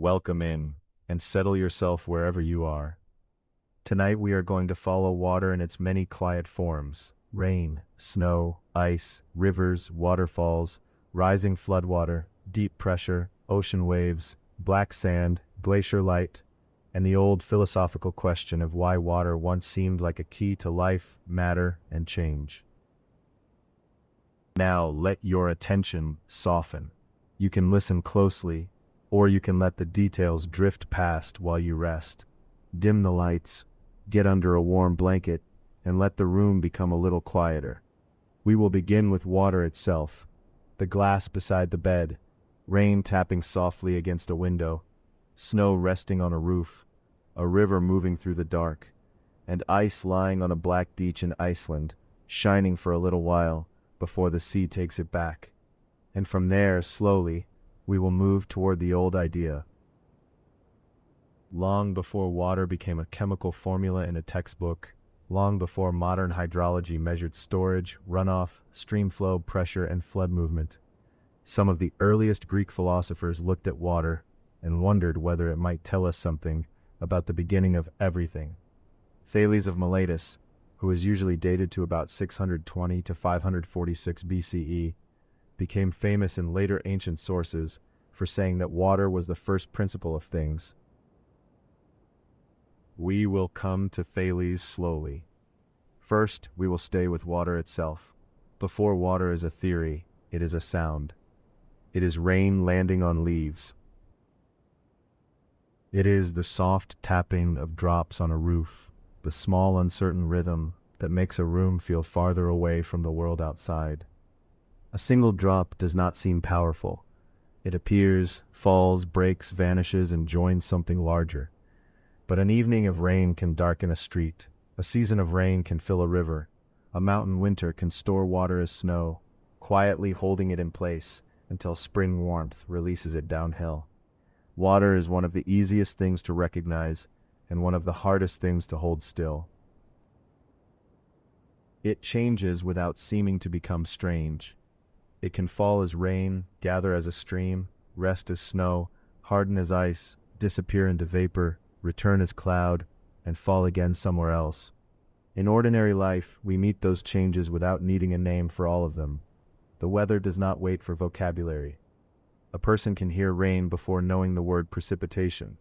Welcome in, and settle yourself wherever you are. Tonight we are going to follow water in its many quiet forms: rain, snow, ice, rivers, waterfalls, rising floodwater, deep pressure, ocean waves, black sand, glacier light, and the old philosophical question of why water once seemed like a key to life, matter, and change. Now let your attention soften. You can listen closely, or you can let the details drift past while you rest. Dim the lights, get under a warm blanket, and let the room become a little quieter. We will begin with water itself, the glass beside the bed, rain tapping softly against a window, snow resting on a roof, a river moving through the dark, and ice lying on a black beach in Iceland, shining for a little while before the sea takes it back. And from there, slowly, we will move toward the old idea. Long before water became a chemical formula in a textbook, long before modern hydrology measured storage, runoff, stream flow, pressure, and flood movement, some of the earliest Greek philosophers looked at water and wondered whether it might tell us something about the beginning of everything. Thales of Miletus, who is usually dated to about 620 to 546 BCE, became famous in later ancient sources for saying that water was the first principle of things. We will come to Thales slowly. First, we will stay with water itself. Before water is a theory, it is a sound. It is rain landing on leaves. It is the soft tapping of drops on a roof, the small uncertain rhythm that makes a room feel farther away from the world outside. A single drop does not seem powerful. It appears, falls, breaks, vanishes, and joins something larger. But an evening of rain can darken a street. A season of rain can fill a river. A mountain winter can store water as snow, quietly holding it in place until spring warmth releases it downhill. Water is one of the easiest things to recognize and one of the hardest things to hold still. It changes without seeming to become strange. It can fall as rain, gather as a stream, rest as snow, harden as ice, disappear into vapor, return as cloud, and fall again somewhere else. In ordinary life, we meet those changes without needing a name for all of them. The weather does not wait for vocabulary. A person can hear rain before knowing the word precipitation.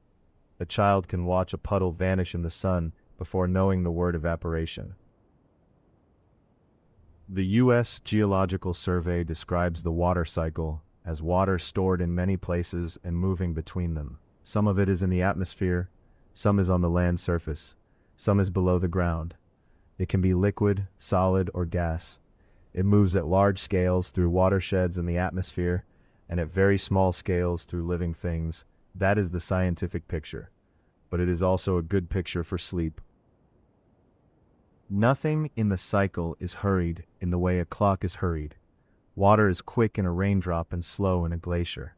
A child can watch a puddle vanish in the sun before knowing the word evaporation. The U.S. Geological Survey describes the water cycle as water stored in many places and moving between them. Some of it is in the atmosphere, some is on the land surface, some is below the ground. It can be liquid, solid, or gas. It moves at large scales through watersheds in the atmosphere and at very small scales through living things. That is the scientific picture, but it is also a good picture for sleep. Nothing in the cycle is hurried in the way a clock is hurried. Water is quick in a raindrop and slow in a glacier.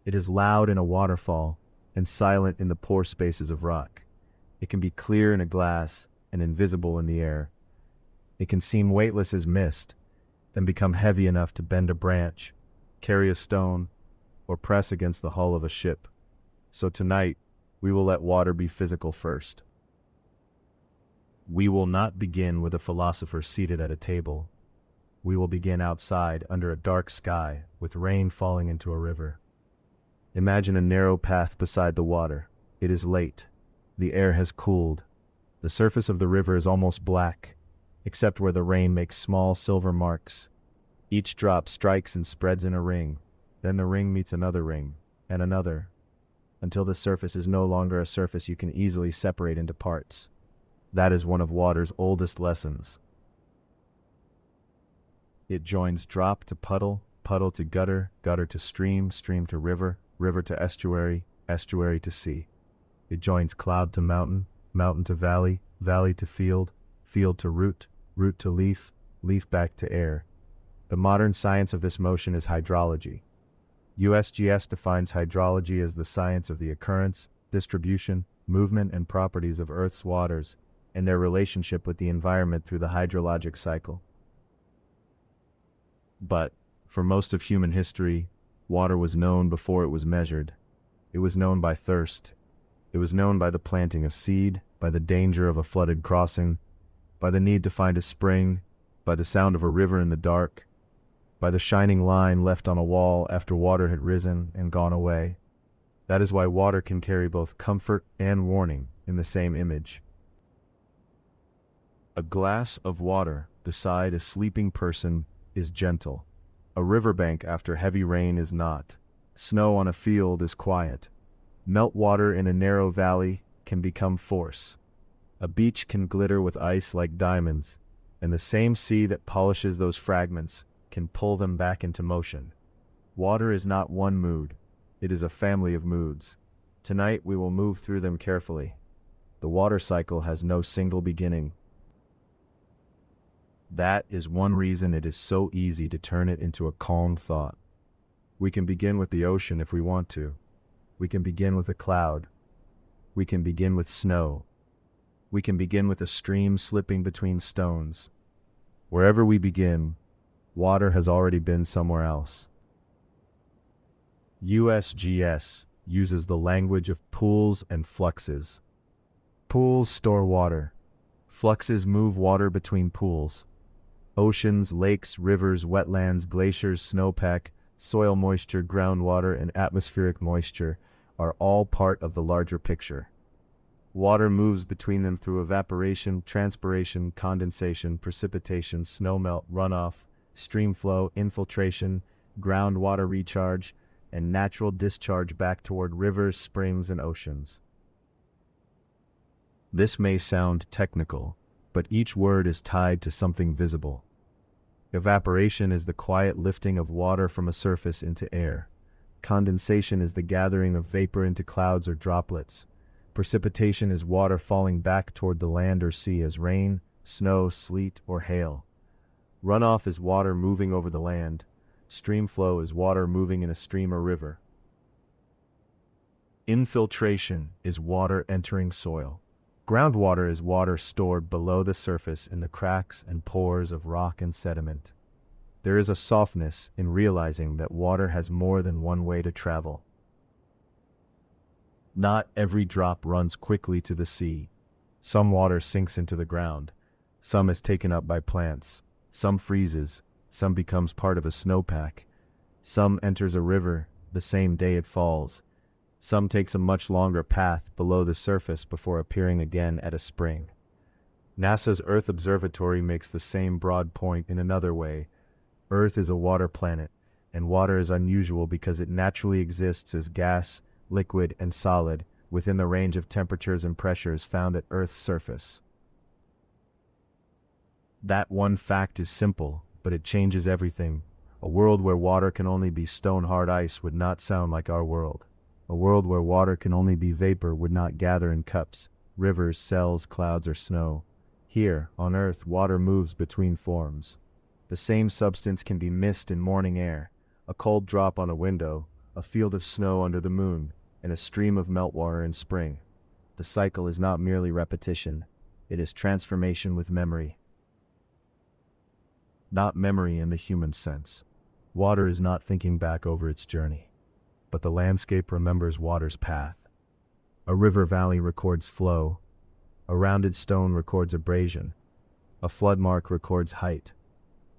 It is loud in a waterfall and silent in the pore spaces of rock. It can be clear in a glass and invisible in the air. It can seem weightless as mist, then become heavy enough to bend a branch, carry a stone, or press against the hull of a ship. So tonight, we will let water be physical first. We will not begin with a philosopher seated at a table. We will begin outside under a dark sky with rain falling into a river. Imagine a narrow path beside the water. It is late. The air has cooled. The surface of the river is almost black, except where the rain makes small silver marks. Each drop strikes and spreads in a ring. Then the ring meets another ring, and another, until the surface is no longer a surface you can easily separate into parts. That is one of water's oldest lessons. It joins drop to puddle, puddle to gutter, gutter to stream, stream to river, river to estuary, estuary to sea. It joins cloud to mountain, mountain to valley, valley to field, field to root, root to leaf, leaf back to air. The modern science of this motion is hydrology. USGS defines hydrology as the science of the occurrence, distribution, movement, and properties of Earth's waters and their relationship with the environment through the hydrologic cycle. But, for most of human history, water was known before it was measured. It was known by thirst. It was known by the planting of seed, by the danger of a flooded crossing, by the need to find a spring, by the sound of a river in the dark, by the shining line left on a wall after water had risen and gone away. That is why water can carry both comfort and warning in the same image. A glass of water beside a sleeping person is gentle. A riverbank after heavy rain is not. Snow on a field is quiet. Meltwater in a narrow valley can become force. A beach can glitter with ice like diamonds, and the same sea that polishes those fragments can pull them back into motion. Water is not one mood. It is a family of moods. Tonight we will move through them carefully. The water cycle has no single beginning. That is one reason it is so easy to turn it into a calm thought. We can begin with the ocean if we want to. We can begin with a cloud. We can begin with snow. We can begin with a stream slipping between stones. Wherever we begin, water has already been somewhere else. USGS uses the language of pools and fluxes. Pools store water. Fluxes move water between pools. Oceans, lakes, rivers, wetlands, glaciers, snowpack, soil moisture, groundwater, and atmospheric moisture are all part of the larger picture. Water moves between them through evaporation, transpiration, condensation, precipitation, snowmelt, runoff, streamflow, infiltration, groundwater recharge, and natural discharge back toward rivers, springs, and oceans. This may sound technical, but each word is tied to something visible. Evaporation is the quiet lifting of water from a surface into air. Condensation is the gathering of vapor into clouds or droplets. Precipitation is water falling back toward the land or sea as rain, snow, sleet, or hail. Runoff is water moving over the land. Streamflow is water moving in a stream or river. Infiltration is water entering soil. Groundwater is water stored below the surface in the cracks and pores of rock and sediment. There is a softness in realizing that water has more than one way to travel. Not every drop runs quickly to the sea. Some water sinks into the ground. Some is taken up by plants. Some freezes. Some becomes part of a snowpack. Some enters a river the same day it falls. Some takes a much longer path below the surface before appearing again at a spring. NASA's Earth Observatory makes the same broad point in another way. Earth is a water planet, and water is unusual because it naturally exists as gas, liquid, and solid within the range of temperatures and pressures found at Earth's surface. That one fact is simple, but it changes everything. A world where water can only be stone-hard ice would not sound like our world. A world where water can only be vapor would not gather in cups, rivers, cells, clouds, or snow. Here, on Earth, water moves between forms. The same substance can be mist in morning air, a cold drop on a window, a field of snow under the moon, and a stream of meltwater in spring. The cycle is not merely repetition. It is transformation with memory. Not memory in the human sense. Water is not thinking back over its journey, but the landscape remembers water's path. A river valley records flow. A rounded stone records abrasion. A flood mark records height.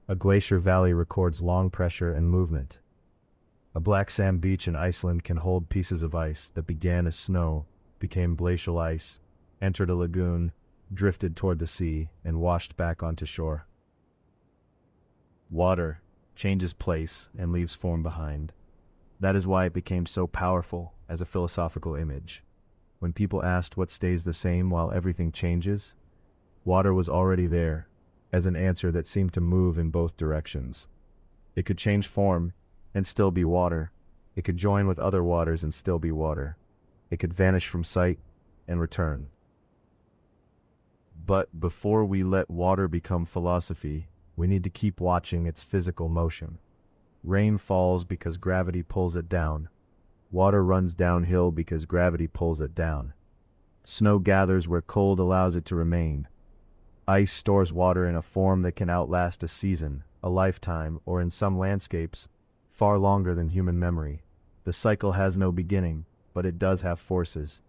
A glacier valley records long pressure and movement. A black sand beach in Iceland can hold pieces of ice that began as snow, became glacial ice, entered a lagoon, drifted toward the sea, and washed back onto shore. Water changes place and leaves form behind. That is why it became so powerful as a philosophical image. When people asked what stays the same while everything changes, water was already there, as an answer that seemed to move in both directions. It could change form and still be water. It could join with other waters and still be water. It could vanish from sight and return. But before we let water become philosophy, we need to keep watching its physical motion. Rain falls because gravity pulls it down. Water runs downhill because gravity pulls it down. Snow gathers where cold allows it to remain. Ice stores water in a form that can outlast a season, a lifetime, or in some landscapes, far longer than human memory. The cycle has no beginning, but it does have forces.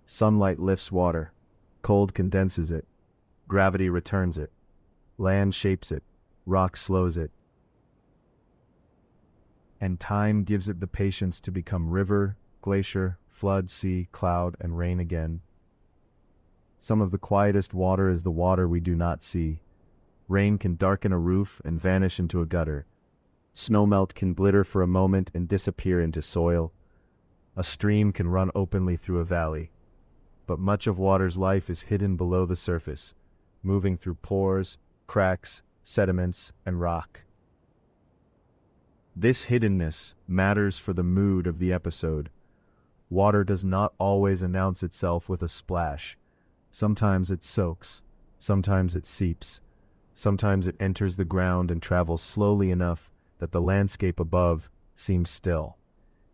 Sunlight lifts water. Cold condenses it. Gravity returns it. Land shapes it. Rock slows it. And time gives it the patience to become river, glacier, flood, sea, cloud, and rain again. Some of the quietest water is the water we do not see. Rain can darken a roof and vanish into a gutter. Snowmelt can glitter for a moment and disappear into soil. A stream can run openly through a valley. But much of water's life is hidden below the surface, moving through pores, cracks, sediments, and rock. This hiddenness matters for the mood of the episode. Water does not always announce itself with a splash. Sometimes it soaks, sometimes it seeps, sometimes it enters the ground and travels slowly enough that the landscape above seems still.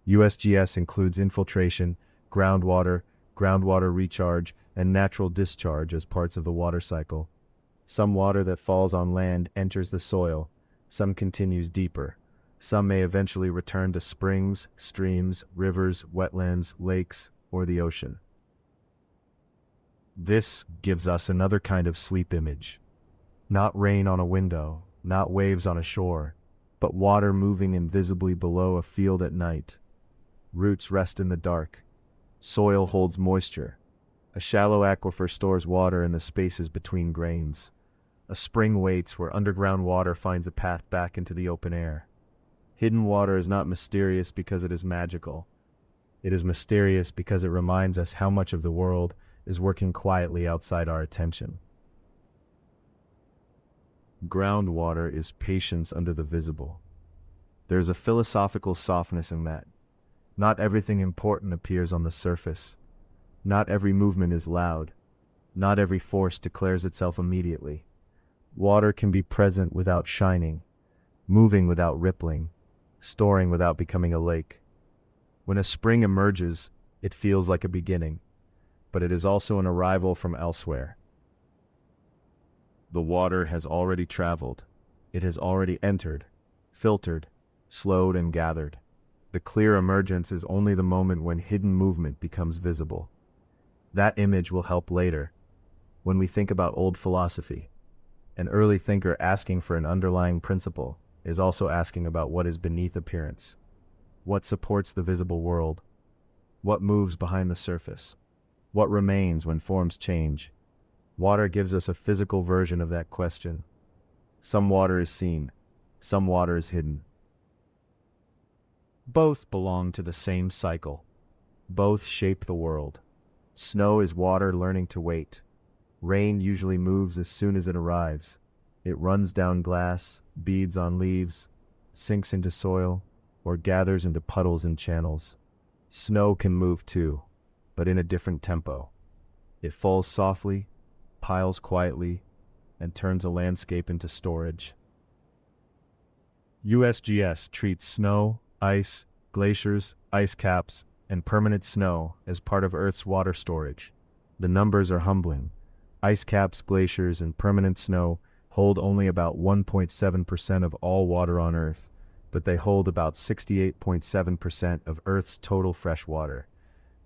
USGS includes infiltration, groundwater recharge, and natural discharge as parts of the water cycle. Some water that falls on land enters the soil, some continues deeper. Some may eventually return to springs, streams, rivers, wetlands, lakes, or the ocean. This gives us another kind of sleep image. Not rain on a window, not waves on a shore, but water moving invisibly below a field at night. Roots rest in the dark. Soil holds moisture. A shallow aquifer stores water in the spaces between grains. A spring waits where underground water finds a path back into the open air. Hidden water is not mysterious because it is magical. It is mysterious because it reminds us how much of the world is working quietly outside our attention. Groundwater is patience under the visible. There is a philosophical softness in that. Not everything important appears on the surface. Not every movement is loud. Not every force declares itself immediately. Water can be present without shining, moving without rippling, storing without becoming a lake. When a spring emerges, it feels like a beginning, but it is also an arrival from elsewhere. The water has already traveled. It has already entered, filtered, slowed, and gathered. The clear emergence is only the moment when hidden movement becomes visible. That image will help later, when we think about old philosophy. An early thinker asking for an underlying principle is also asking about what is beneath appearance. What supports the visible world? What moves behind the surface? What remains when forms change? Water gives us a physical version of that question. Some water is seen, some water is hidden. Both belong to the same cycle. Both shape the world. Snow is water learning to wait. Rain usually moves as soon as it arrives. It runs down glass, beads on leaves, sinks into soil, or gathers into puddles and channels. Snow can move too, but in a different tempo. It falls softly, piles quietly, and turns a landscape into storage. USGS treats snow, ice, glaciers, ice caps, and permanent snow as part of Earth's water storage. The numbers are humbling. Ice caps, glaciers, and permanent snow hold only about 1.7% of all water on Earth, but they hold about 68.7% of Earth's total fresh water.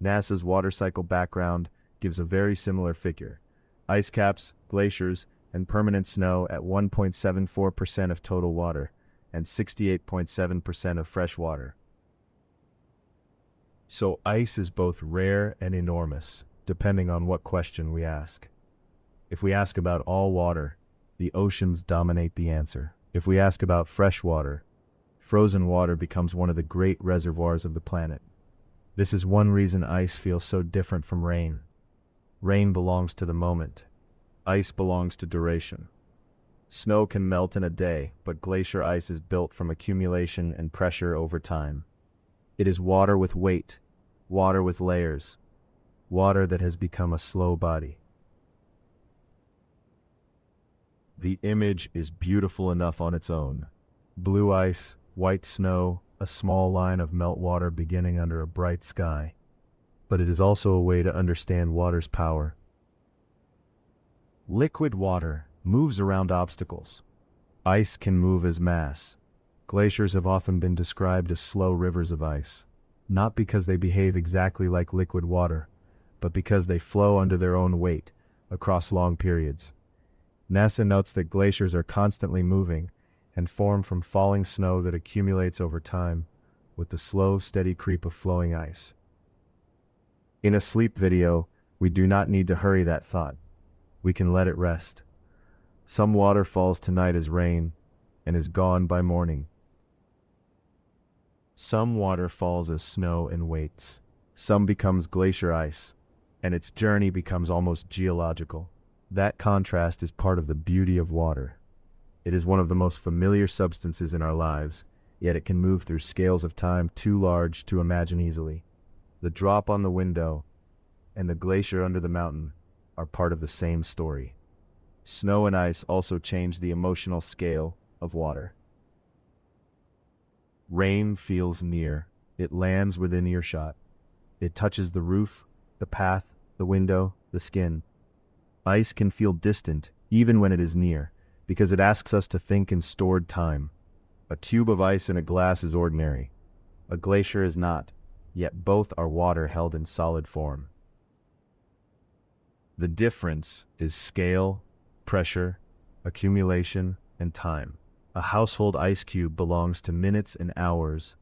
NASA's water cycle background gives a very similar figure. Ice caps, glaciers, and permanent snow at 1.74% of total water, and 68.7% of fresh water. So ice is both rare and enormous, depending on what question we ask. If we ask about all water, the oceans dominate the answer. If we ask about fresh water, frozen water becomes one of the great reservoirs of the planet. This is one reason ice feels so different from rain. Rain belongs to the moment. Ice belongs to duration. Snow can melt in a day, but glacier ice is built from accumulation and pressure over time. It is water with weight, water with layers, water that has become a slow body. The image is beautiful enough on its own. Blue ice, white snow, a small line of meltwater beginning under a bright sky. But it is also a way to understand water's power. Liquid water moves around obstacles. Ice can move as mass. Glaciers have often been described as slow rivers of ice. not because they behave exactly like liquid water, but because they flow under their own weight across long periods. NASA notes that glaciers are constantly moving and form from falling snow that accumulates over time with the slow, steady creep of flowing ice. In a sleep video, we do not need to hurry that thought. We can let it rest. Some water falls tonight as rain and is gone by morning. Some water falls as snow and waits. Some becomes glacier ice, and its journey becomes almost geological. That contrast is part of the beauty of water. It is one of the most familiar substances in our lives, yet it can move through scales of time too large to imagine easily. The drop on the window and the glacier under the mountain are part of the same story. Snow and ice also change the emotional scale of water. Rain feels near. It lands within earshot. It touches the roof, the path, the window, the skin. Ice can feel distant, even when it is near, because it asks us to think in stored time. A cube of ice in a glass is ordinary. A glacier is not, yet both are water held in solid form. The difference is scale, pressure, accumulation, and time. A household ice cube belongs to minutes and hours.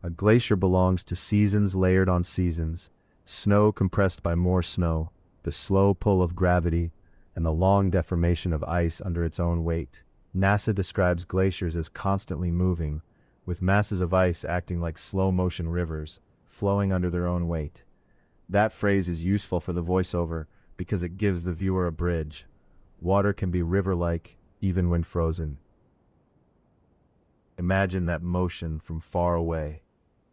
A glacier belongs to seasons layered on seasons, snow compressed by more snow, the slow pull of gravity, and the long deformation of ice under its own weight. NASA describes glaciers as constantly moving, with masses of ice acting like slow-motion rivers, flowing under their own weight. That phrase is useful for the voiceover because it gives the viewer a bridge. Water can be river-like, even when frozen. Imagine that motion from far away.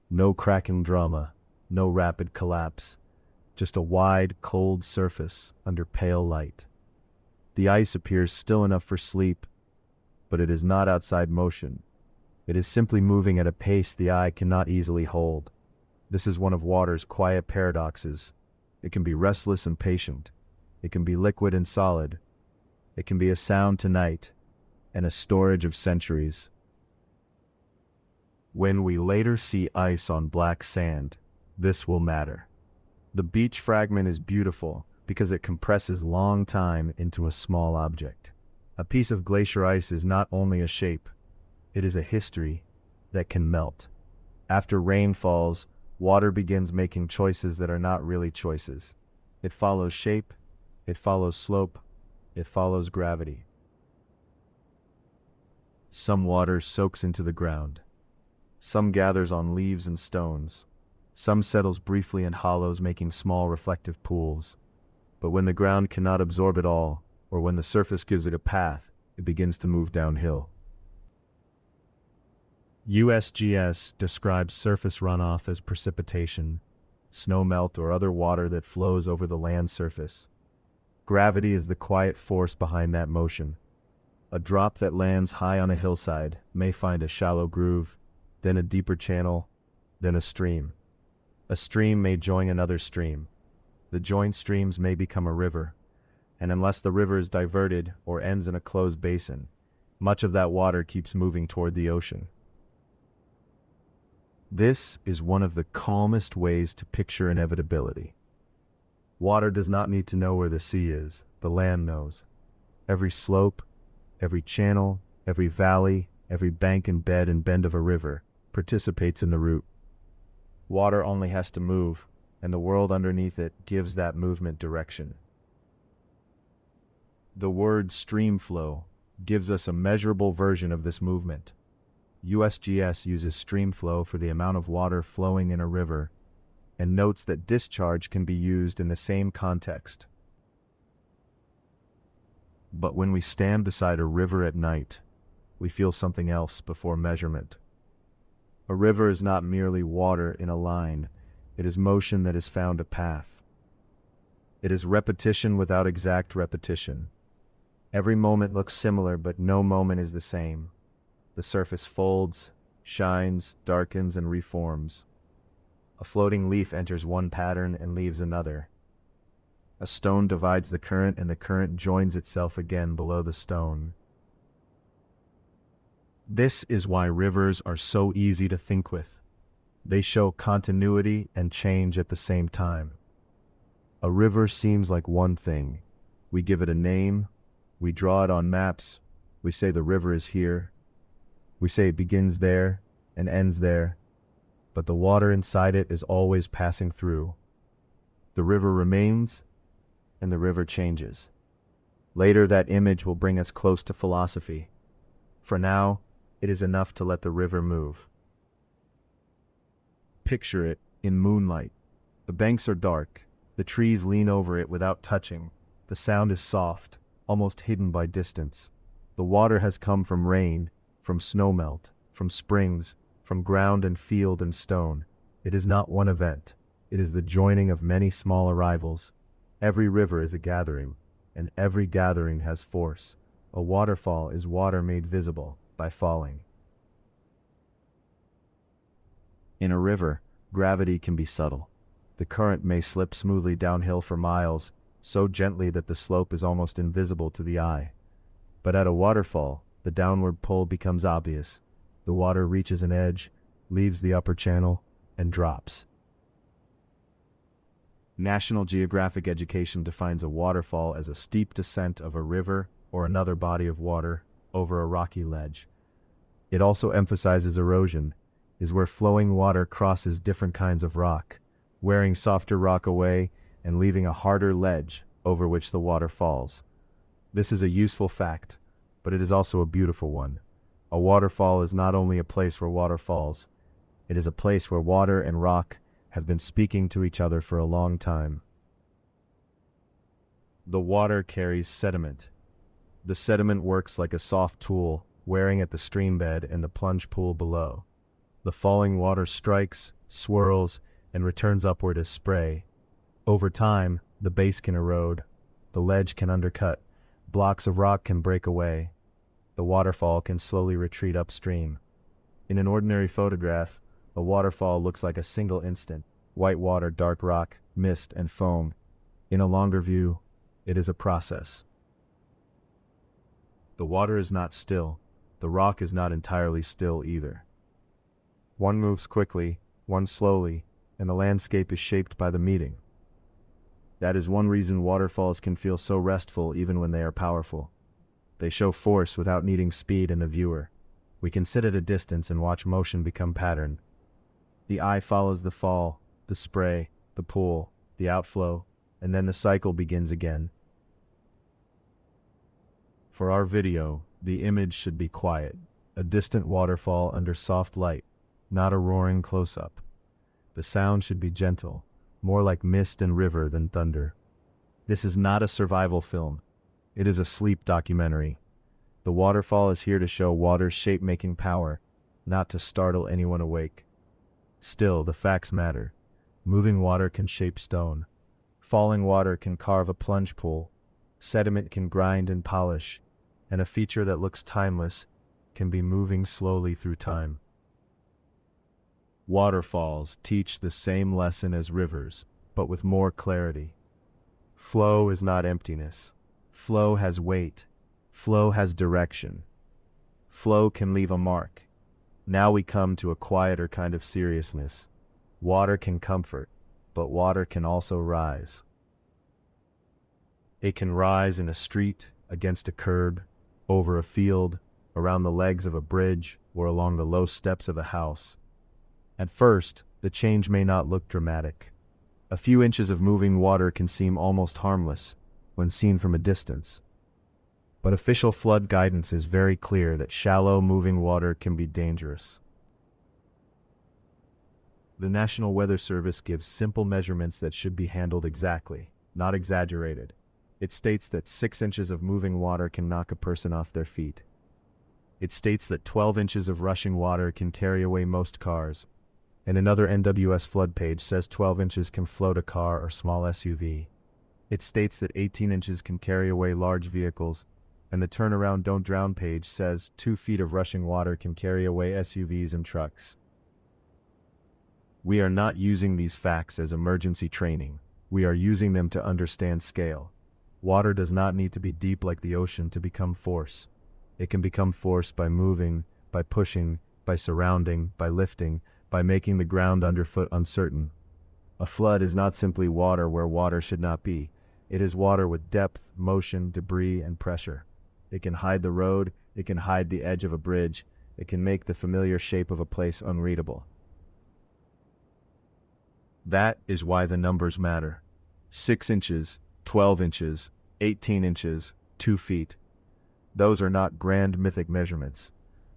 No cracking drama, no rapid collapse, just a wide, cold surface under pale light. The ice appears still enough for sleep, but it is not outside motion. It is simply moving at a pace the eye cannot easily hold. This is one of water's quiet paradoxes. It can be restless and patient. It can be liquid and solid. It can be a sound tonight and a storage of centuries. When we later see ice on black sand, this will matter. The beach fragment is beautiful because it compresses long time into a small object. A piece of glacier ice is not only a shape, it is a history that can melt. After rain falls, water begins making choices that are not really choices. It follows shape, it follows slope, it follows gravity. Some water soaks into the ground. Some gathers on leaves and stones. Some settles briefly in hollows, making small reflective pools. But when the ground cannot absorb it all, or when the surface gives it a path, it begins to move downhill. USGS describes surface runoff as precipitation, snowmelt, or other water that flows over the land surface. Gravity is the quiet force behind that motion. A drop that lands high on a hillside may find a shallow groove, then a deeper channel, then a stream. A stream may join another stream. The joined streams may become a river, and unless the river is diverted or ends in a closed basin, much of that water keeps moving toward the ocean. This is one of the calmest ways to picture inevitability. Water does not need to know where the sea is, the land knows. Every slope, every channel, every valley, every bank and bend of a river participates in the route. Water only has to move, and the world underneath it gives that movement direction. The word streamflow gives us a measurable version of this movement. USGS uses streamflow for the amount of water flowing in a river and notes that discharge can be used in the same context. But when we stand beside a river at night, we feel something else before measurement. A river is not merely water in a line, it is motion that has found a path. It is repetition without exact repetition. Every moment looks similar, but no moment is the same. The surface folds, shines, darkens, and reforms. A floating leaf enters one pattern and leaves another. A stone divides the current, and the current joins itself again below the stone. This is why rivers are so easy to think with. They show continuity and change at the same time. A river seems like one thing. We give it a name, we draw it on maps, we say the river is here, we say it begins there and ends there, but the water inside it is always passing through. The river remains, and the river changes. Later, that image will bring us close to philosophy. For now, it is enough to let the river move. Picture it in moonlight. The banks are dark. The trees lean over it without touching. The sound is soft, almost hidden by distance. The water has come from rain, from snowmelt, from springs, from ground and field and stone. It is not one event. It is the joining of many small arrivals. Every river is a gathering, and every gathering has force. A waterfall is water made visible by falling. In a river, gravity can be subtle. The current may slip smoothly downhill for miles, so gently that the slope is almost invisible to the eye. But at a waterfall, the downward pull becomes obvious. The water reaches an edge, leaves the upper channel, and drops. National Geographic Education defines a waterfall as a steep descent of a river or another body of water over a rocky ledge. It also emphasizes erosion, is where flowing water crosses different kinds of rock, wearing softer rock away and leaving a harder ledge over which the water falls. This is a useful fact, but it is also a beautiful one. A waterfall is not only a place where water falls, it is a place where water and rock have been speaking to each other for a long time. The water carries sediment. The sediment works like a soft tool, wearing at the stream bed and the plunge pool below. The falling water strikes, swirls, and returns upward as spray. Over time, the base can erode, the ledge can undercut, blocks of rock can break away. The waterfall can slowly retreat upstream. In an ordinary photograph, a waterfall looks like a single instant: white water, dark rock, mist, and foam. In a longer view, it is a process. The water is not still. The rock is not entirely still either. One moves quickly, one slowly, and the landscape is shaped by the meeting. That is one reason waterfalls can feel so restful even when they are powerful. They show force without needing speed in the viewer. We can sit at a distance and watch motion become pattern. The eye follows the fall, the spray, the pool, the outflow, and then the cycle begins again. For our video, the image should be quiet, a distant waterfall under soft light, not a roaring close-up. The sound should be gentle, more like mist and river than thunder. This is not a survival film. It is a sleep documentary. The waterfall is here to show water's shape-making power, not to startle anyone awake. Still, the facts matter. Moving water can shape stone. Falling water can carve a plunge pool. Sediment can grind and polish. And a feature that looks timeless can be moving slowly through time. Waterfalls teach the same lesson as rivers, but with more clarity. Flow is not emptiness. Flow has weight. Flow has direction. Flow can leave a mark. Now we come to a quieter kind of seriousness. Water can comfort, but water can also rise. It can rise in a street, against a curb, over a field, around the legs of a bridge, or along the low steps of a house. At first, the change may not look dramatic. A few inches of moving water can seem almost harmless when seen from a distance. But official flood guidance is very clear that shallow moving water can be dangerous. The National Weather Service gives simple measurements that should be handled exactly, not exaggerated. It states that 6 inches of moving water can knock a person off their feet. It states that 12 inches of rushing water can carry away most cars. And another NWS flood page says 12 inches can float a car or small SUV. It states that 18 inches can carry away large vehicles. And the Turnaround Don't Drown page says 2 feet of rushing water can carry away SUVs and trucks. We are not using these facts as emergency training. We are using them to understand scale. Water does not need to be deep like the ocean to become force. It can become force by moving, by pushing, by surrounding, by lifting, by making the ground underfoot uncertain. A flood is not simply water where water should not be. It is water with depth, motion, debris, and pressure. It can hide the road, it can hide the edge of a bridge, it can make the familiar shape of a place unreadable. That is why the numbers matter. 6 inches, 12 inches, 18 inches, 2 feet. Those are not grand mythic measurements.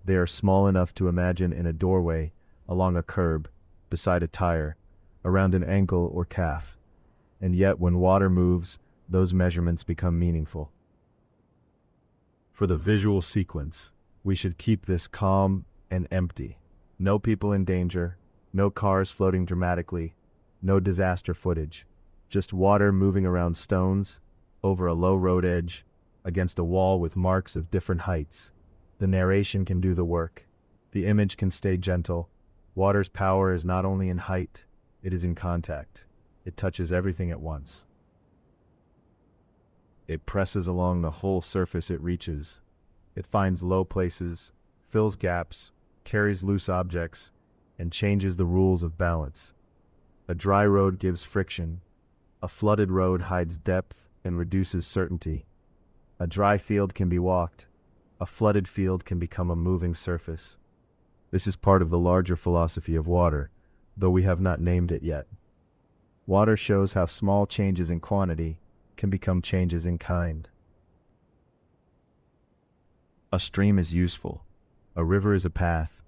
They are small enough to imagine in a doorway, along a curb, beside a tire, around an ankle or calf. And yet when water moves, those measurements become meaningful. For the visual sequence, we should keep this calm and empty. No people in danger, no cars floating dramatically, no disaster footage. Just water moving around stones, over a low road edge, against a wall with marks of different heights. The narration can do the work. The image can stay gentle. Water's power is not only in height, it is in contact. It touches everything at once. It presses along the whole surface it reaches. It finds low places, fills gaps, carries loose objects, and changes the rules of balance. A dry road gives friction. A flooded road hides depth and reduces certainty. A dry field can be walked. A flooded field can become a moving surface. This is part of the larger philosophy of water, though we have not named it yet. Water shows how small changes in quantity can become changes in kind. A stream is useful. A river is a path.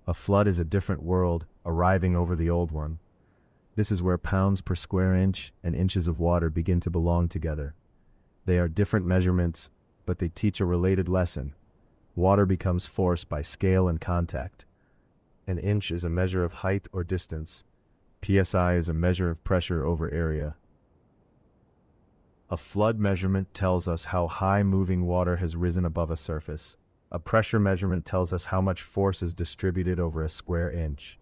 A flood is a different world arriving over the old one. This is where pounds per square inch and inches of water begin to belong together. They are different measurements, but they teach a related lesson. Water becomes force by scale and contact. An inch is a measure of height or distance. PSI is a measure of pressure over area. A flood measurement tells us how high moving water has risen above a surface. A pressure measurement tells us how much force is distributed over a square inch.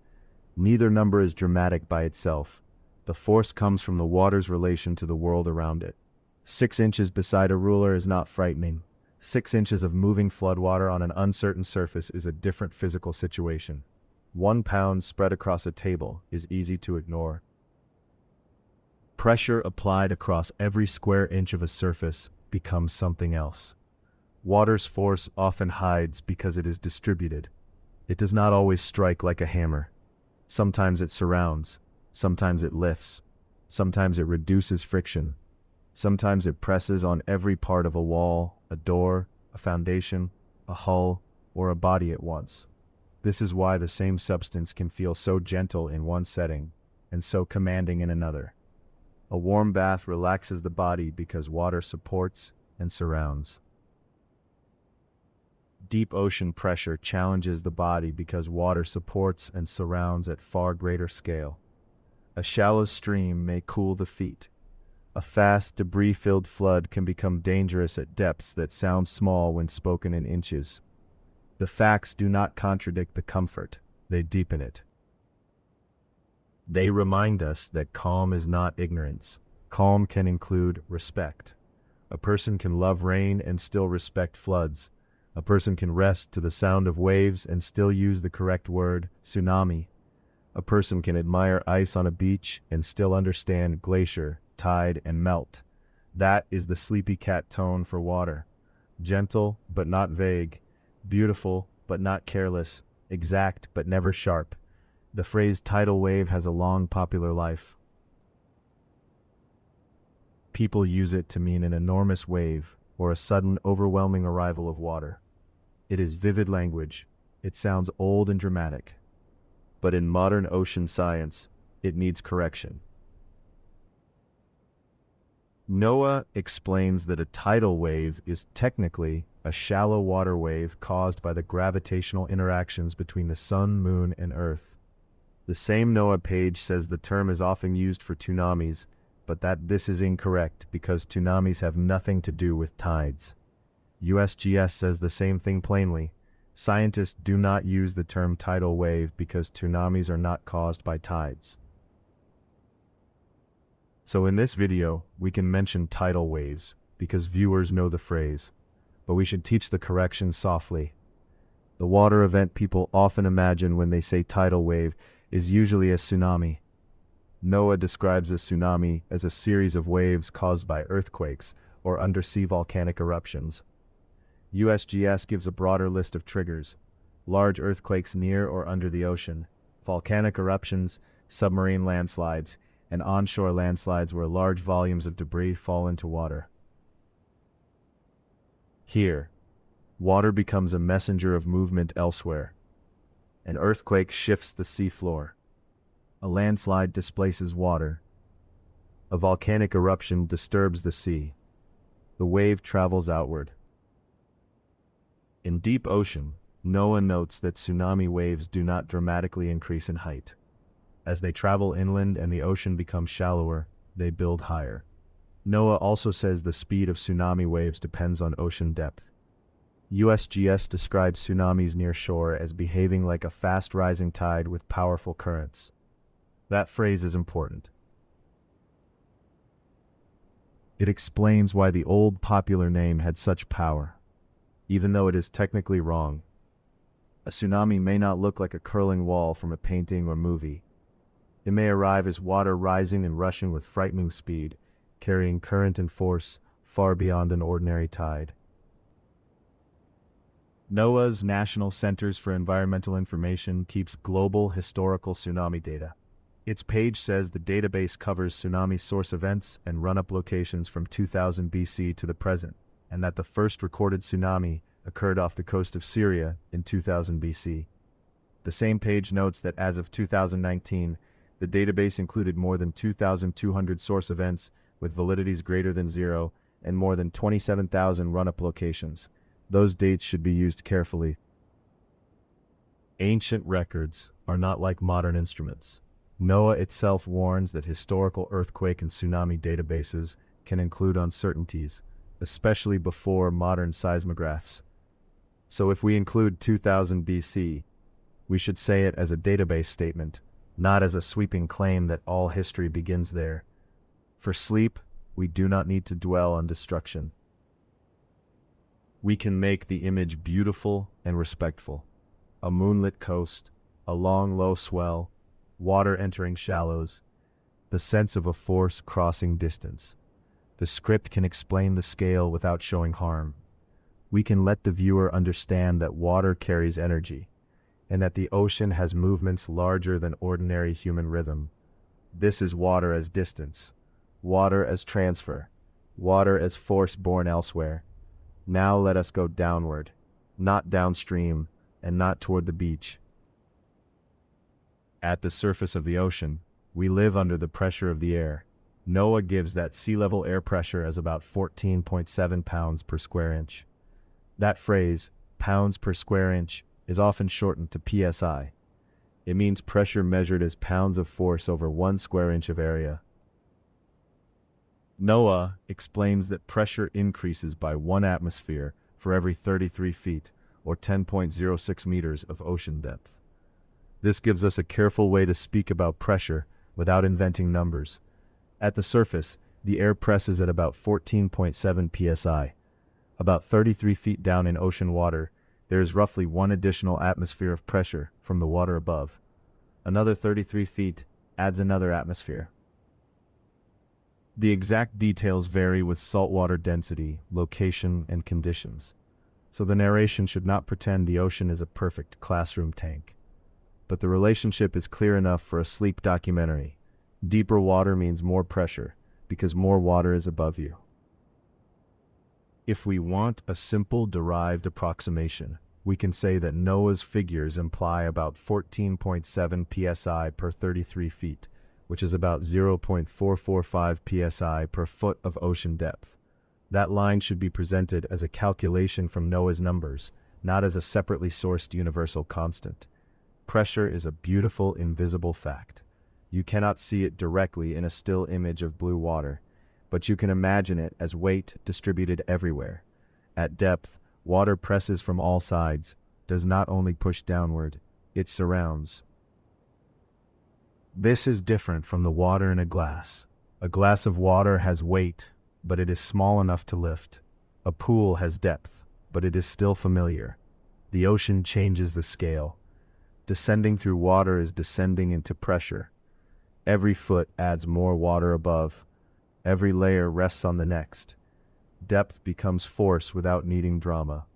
Neither number is dramatic by itself. The force comes from the water's relation to the world around it. 6 inches beside a ruler is not frightening. 6 inches of moving floodwater on an uncertain surface is a different physical situation. 1 pound spread across a table is easy to ignore. Pressure applied across every square inch of a surface becomes something else. Water's force often hides because it is distributed. It does not always strike like a hammer. Sometimes it surrounds, sometimes it lifts, sometimes it reduces friction, sometimes it presses on every part of a wall, a door, a foundation, a hull, or a body at once. This is why the same substance can feel so gentle in one setting and so commanding in another. A warm bath relaxes the body because water supports and surrounds. Deep ocean pressure challenges the body because water supports and surrounds at far greater scale. A shallow stream may cool the feet. A fast, debris-filled flood can become dangerous at depths that sound small when spoken in inches. The facts do not contradict the comfort, they deepen it. They remind us that calm is not ignorance. Calm can include respect. A person can love rain and still respect floods. A person can rest to the sound of waves and still use the correct word, tsunami. A person can admire ice on a beach and still understand glacier, tide, and melt. That is the sleepy cat tone for water. Gentle, but not vague. Beautiful, but not careless. Exact, but never sharp. The phrase tidal wave has a long popular life. People use it to mean an enormous wave or a sudden overwhelming arrival of water. It is vivid language. It sounds old and dramatic. But in modern ocean science, it needs correction. NOAA explains that a tidal wave is technically a shallow water wave caused by the gravitational interactions between the sun, moon, and Earth. The same NOAA page says the term is often used for tsunamis, but that this is incorrect because tsunamis have nothing to do with tides. USGS says the same thing plainly. Scientists do not use the term tidal wave because tsunamis are not caused by tides. So in this video, we can mention tidal waves because viewers know the phrase, but we should teach the correction softly. The water event people often imagine when they say tidal wave is usually a tsunami. NOAA describes a tsunami as a series of waves caused by earthquakes or undersea volcanic eruptions. USGS gives a broader list of triggers: large earthquakes near or under the ocean, volcanic eruptions, submarine landslides, and onshore landslides where large volumes of debris fall into water. Here, water becomes a messenger of movement elsewhere. An earthquake shifts the seafloor. A landslide displaces water. A volcanic eruption disturbs the sea. The wave travels outward. In deep ocean, NOAA notes that tsunami waves do not dramatically increase in height. As they travel inland and the ocean becomes shallower, they build higher. NOAA also says the speed of tsunami waves depends on ocean depth. USGS describes tsunamis near shore as behaving like a fast rising tide with powerful currents. That phrase is important. It explains why the old popular name had such power, even though it is technically wrong. A tsunami may not look like a curling wall from a painting or movie. It may arrive as water rising and rushing with frightening speed, carrying current and force far beyond an ordinary tide. NOAA's National Centers for Environmental Information keeps global historical tsunami data. Its page says the database covers tsunami source events and run-up locations from 2000 BC to the present, and that the first recorded tsunami occurred off the coast of Syria in 2000 BC. The same page notes that as of 2019, the database included more than 2,200 source events with validities greater than 0 and more than 27,000 run-up locations. Those dates should be used carefully. Ancient records are not like modern instruments. NOAA itself warns that historical earthquake and tsunami databases can include uncertainties, especially before modern seismographs. So if we include 2000 BC, we should say it as a database statement, not as a sweeping claim that all history begins there. For sleep, we do not need to dwell on destruction. We can make the image beautiful and respectful. A moonlit coast, a long low swell, water entering shallows, the sense of a force crossing distance. The script can explain the scale without showing harm. We can let the viewer understand that water carries energy, and that the ocean has movements larger than ordinary human rhythm. This is water as distance, water as transfer, water as force born elsewhere. Now let us go downward, not downstream, and not toward the beach. At the surface of the ocean, we live under the pressure of the air. NOAA gives that sea level air pressure as about 14.7 pounds per square inch. That phrase, pounds per square inch, is often shortened to PSI. It means pressure measured as pounds of force over 1 square inch of area. NOAA explains that pressure increases by 1 atmosphere for every 33 feet, or 10.06 meters of ocean depth. This gives us a careful way to speak about pressure without inventing numbers. At the surface, the air presses at about 14.7 psi. About 33 feet down in ocean water, there is roughly 1 additional atmosphere of pressure from the water above. Another 33 feet adds another atmosphere. The exact details vary with saltwater density, location, and conditions, so the narration should not pretend the ocean is a perfect classroom tank. But the relationship is clear enough for a sleep documentary. Deeper water means more pressure, because more water is above you. If we want a simple derived approximation, we can say that NOAA's figures imply about 14.7 psi per 33 feet, which is about 0.445 psi per foot of ocean depth. That line should be presented as a calculation from NOAA's numbers, not as a separately sourced universal constant. Pressure is a beautiful, invisible fact. You cannot see it directly in a still image of blue water, but you can imagine it as weight distributed everywhere. At depth, water presses from all sides, does not only push downward, it surrounds. This is different from the water in a glass. A glass of water has weight, but it is small enough to lift. A pool has depth, but it is still familiar. The ocean changes the scale. Descending through water is descending into pressure. Every foot adds more water above. Every layer rests on the next. Depth becomes force without needing drama.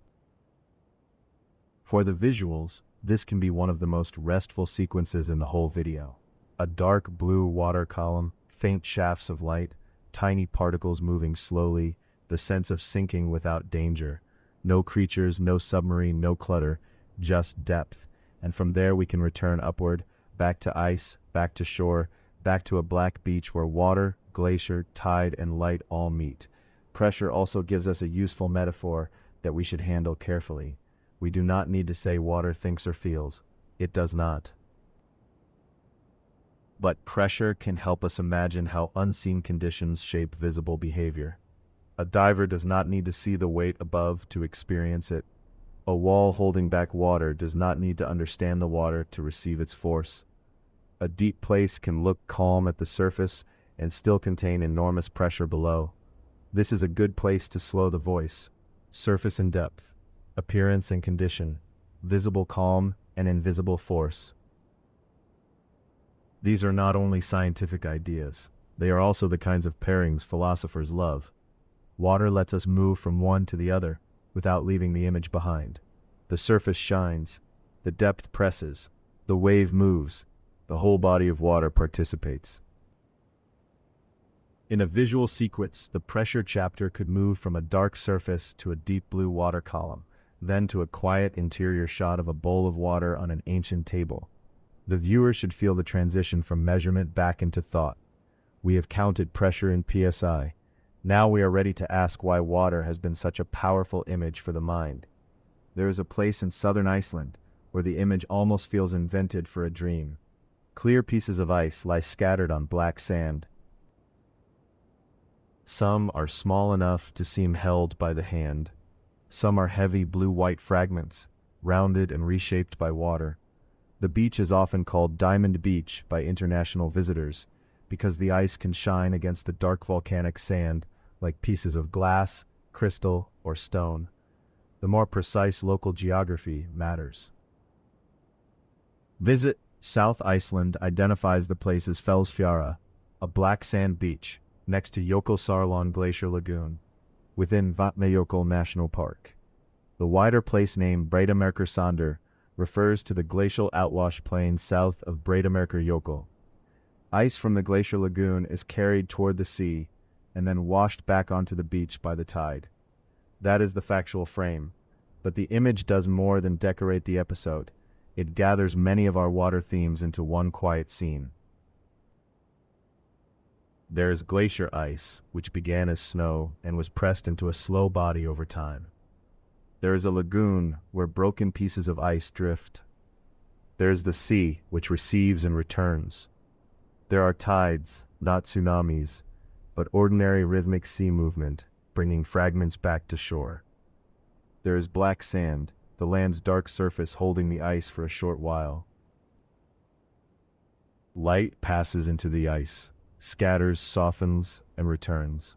For the visuals, this can be one of the most restful sequences in the whole video. A dark blue water column, faint shafts of light, tiny particles moving slowly, the sense of sinking without danger. No creatures, no submarine, no clutter, just depth. And from there we can return upward, back to ice, back to shore, back to a black beach where water, glacier, tide, and light all meet. Pressure also gives us a useful metaphor that we should handle carefully. We do not need to say water thinks or feels. It does not. But pressure can help us imagine how unseen conditions shape visible behavior. A diver does not need to see the weight above to experience it. A wall holding back water does not need to understand the water to receive its force. A deep place can look calm at the surface and still contain enormous pressure below. This is a good place to slow the voice. Surface and depth, appearance and condition, visible calm and invisible force. These are not only scientific ideas, they are also the kinds of pairings philosophers love. Water lets us move from one to the other without leaving the image behind. The surface shines, the depth presses, the wave moves, the whole body of water participates. In a visual sequence, the pressure chapter could move from a dark surface to a deep blue water column, then to a quiet interior shot of a bowl of water on an ancient table. The viewer should feel the transition from measurement back into thought. We have counted pressure in psi. Now we are ready to ask why water has been such a powerful image for the mind. There is a place in southern Iceland where the image almost feels invented for a dream. Clear pieces of ice lie scattered on black sand. Some are small enough to seem held by the hand. Some are heavy blue-white fragments, rounded and reshaped by water. The beach is often called Diamond Beach by international visitors because the ice can shine against the dark volcanic sand like pieces of glass, crystal, or stone. The more precise local geography matters. Visit South Iceland identifies the place as Fellsfjara, a black sand beach, next to Jökulsárlón Glacier Lagoon, within Vatnajökull National Park. The wider place name Breidammerkursandur refers to the glacial outwash plain south of Breidammerkurjökull. Ice from the glacier lagoon is carried toward the sea and then washed back onto the beach by the tide. That is the factual frame, but the image does more than decorate the episode. It gathers many of our water themes into one quiet scene. There is glacier ice, which began as snow and was pressed into a slow body over time. There is a lagoon where broken pieces of ice drift. There is the sea, which receives and returns. There are tides, not tsunamis, but ordinary rhythmic sea movement, bringing fragments back to shore. There is black sand, the land's dark surface holding the ice for a short while. Light passes into the ice, scatters, softens, and returns.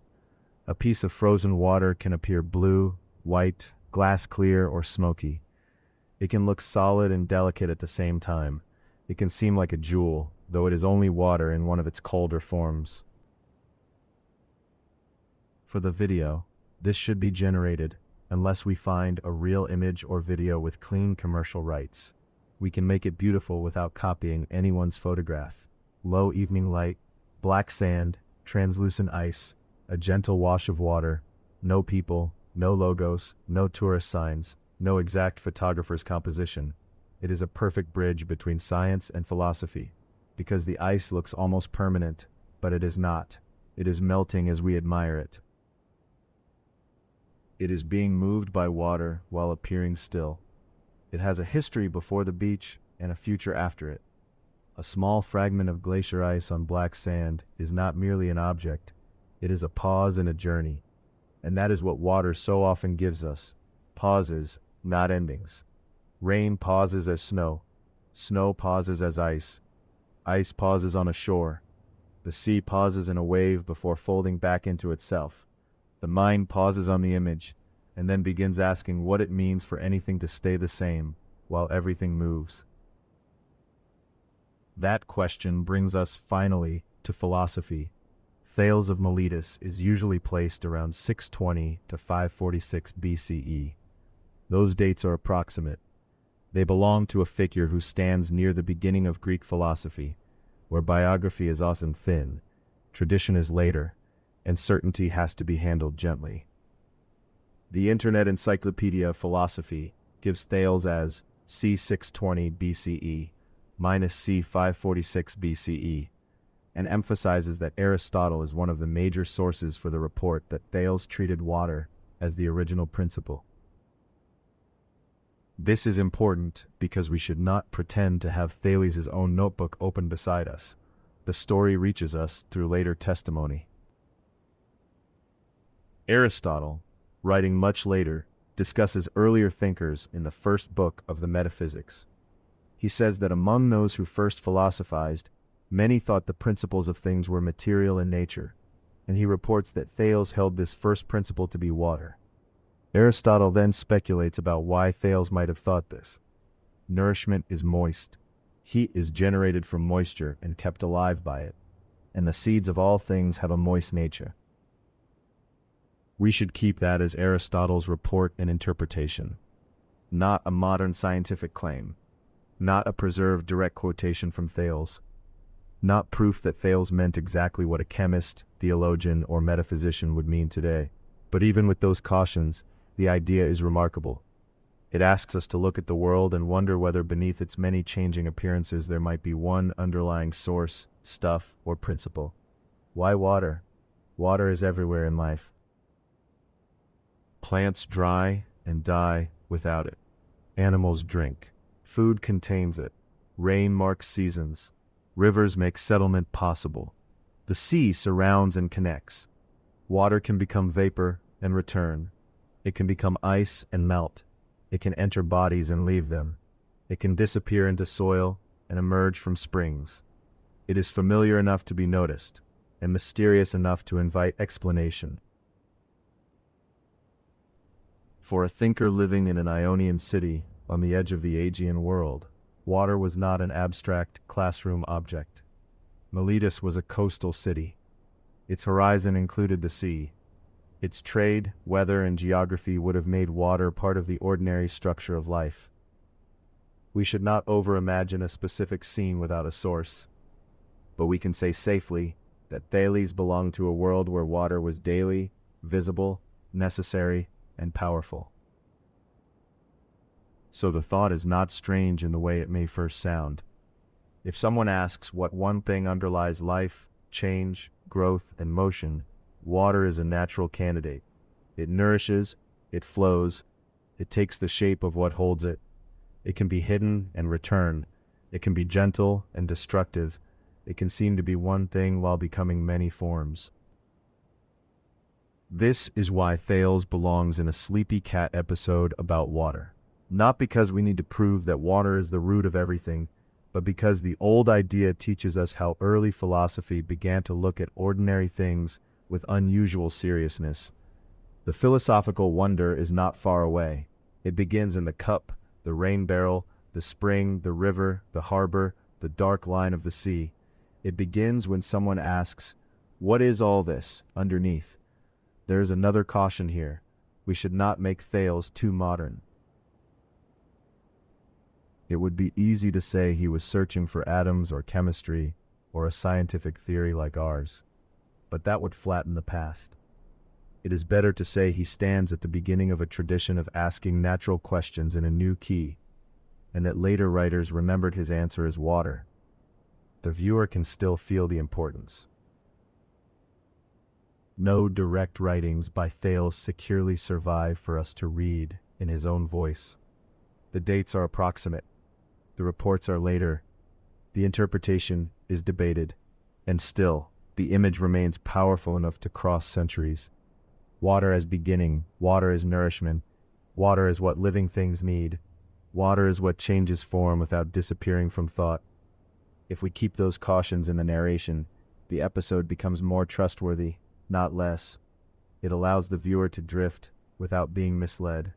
A piece of frozen water can appear blue, white, glass clear, or smoky. It can look solid and delicate at the same time. It can seem like a jewel, though it is only water in one of its colder forms. For the video, this should be generated unless we find a real image or video with clean commercial rights. We can make it beautiful without copying anyone's photograph. Low evening light, black sand, translucent ice, a gentle wash of water, no people, no logos, no tourist signs, no exact photographer's composition. It is a perfect bridge between science and philosophy, because the ice looks almost permanent, but it is not. It is melting as we admire it. It is being moved by water while appearing still. It has a history before the beach and a future after it. A small fragment of glacier ice on black sand is not merely an object, it is a pause in a journey. And that is what water so often gives us. Pauses, not endings. Rain pauses as snow. Snow pauses as ice. Ice pauses on a shore. The sea pauses in a wave before folding back into itself. The mind pauses on the image, and then begins asking what it means for anything to stay the same while everything moves. That question brings us finally to philosophy. Thales of Miletus is usually placed around 620 to 546 BCE. Those dates are approximate. They belong to a figure who stands near the beginning of Greek philosophy, where biography is often thin, tradition is later, and certainty has to be handled gently. The Internet Encyclopedia of Philosophy gives Thales as c. 620 BCE minus c. 546 BCE, and emphasizes that Aristotle is one of the major sources for the report that Thales treated water as the original principle. This is important because we should not pretend to have Thales' own notebook open beside us. The story reaches us through later testimony. Aristotle, writing much later, discusses earlier thinkers in the first book of the Metaphysics. He says that among those who first philosophized, many thought the principles of things were material in nature, and he reports that Thales held this first principle to be water. Aristotle then speculates about why Thales might have thought this. Nourishment is moist. Heat is generated from moisture and kept alive by it, and the seeds of all things have a moist nature. We should keep that as Aristotle's report and interpretation, not a modern scientific claim, not a preserved direct quotation from Thales, not proof that Thales meant exactly what a chemist, theologian, or metaphysician would mean today. But even with those cautions, the idea is remarkable. It asks us to look at the world and wonder whether beneath its many changing appearances there might be one underlying source, stuff, or principle. Why water? Water is everywhere in life. Plants dry and die without it. Animals drink. Food contains it. Rain marks seasons. Rivers make settlement possible. The sea surrounds and connects. Water can become vapor and return. It can become ice and melt. It can enter bodies and leave them. It can disappear into soil and emerge from springs. It is familiar enough to be noticed, and mysterious enough to invite explanation. For a thinker living in an Ionian city on the edge of the Aegean world, water was not an abstract classroom object. Miletus was a coastal city. Its horizon included the sea. Its trade, weather, and geography would have made water part of the ordinary structure of life. We should not over-imagine a specific scene without a source, but we can say safely that Thales belonged to a world where water was daily, visible, necessary, and powerful. So the thought is not strange in the way it may first sound. If someone asks what one thing underlies life, change, growth, and motion, water is a natural candidate. It nourishes, it flows, it takes the shape of what holds it. It can be hidden and return. It can be gentle and destructive. It can seem to be one thing while becoming many forms. This is why Thales belongs in a Sleepy Cat episode about water. Not because we need to prove that water is the root of everything, but because the old idea teaches us how early philosophy began to look at ordinary things with unusual seriousness. The philosophical wonder is not far away. It begins in the cup, the rain barrel, the spring, the river, the harbor, the dark line of the sea. It begins when someone asks, "What is all this underneath?" There is another caution here. We should not make Thales too modern. It would be easy to say he was searching for atoms or chemistry or a scientific theory like ours, but that would flatten the past. It is better to say he stands at the beginning of a tradition of asking natural questions in a new key, and that later writers remembered his answer as water. The viewer can still feel the importance. No direct writings by Thales securely survive for us to read in his own voice. The dates are approximate. The reports are later. The interpretation is debated. And still, the image remains powerful enough to cross centuries. Water as beginning, water as nourishment, water is what living things need. Water is what changes form without disappearing from thought. If we keep those cautions in the narration, the episode becomes more trustworthy, not less. It allows the viewer to drift without being misled.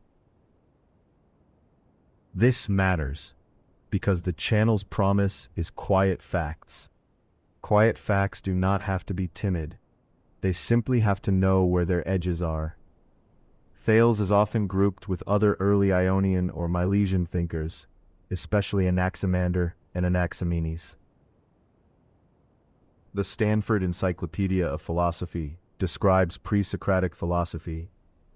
This matters, Because the channel's promise is quiet facts. Quiet facts do not have to be timid. They simply have to know where their edges are. Thales is often grouped with other early Ionian or Milesian thinkers, especially Anaximander and Anaximenes. The Stanford Encyclopedia of Philosophy describes Presocratic philosophy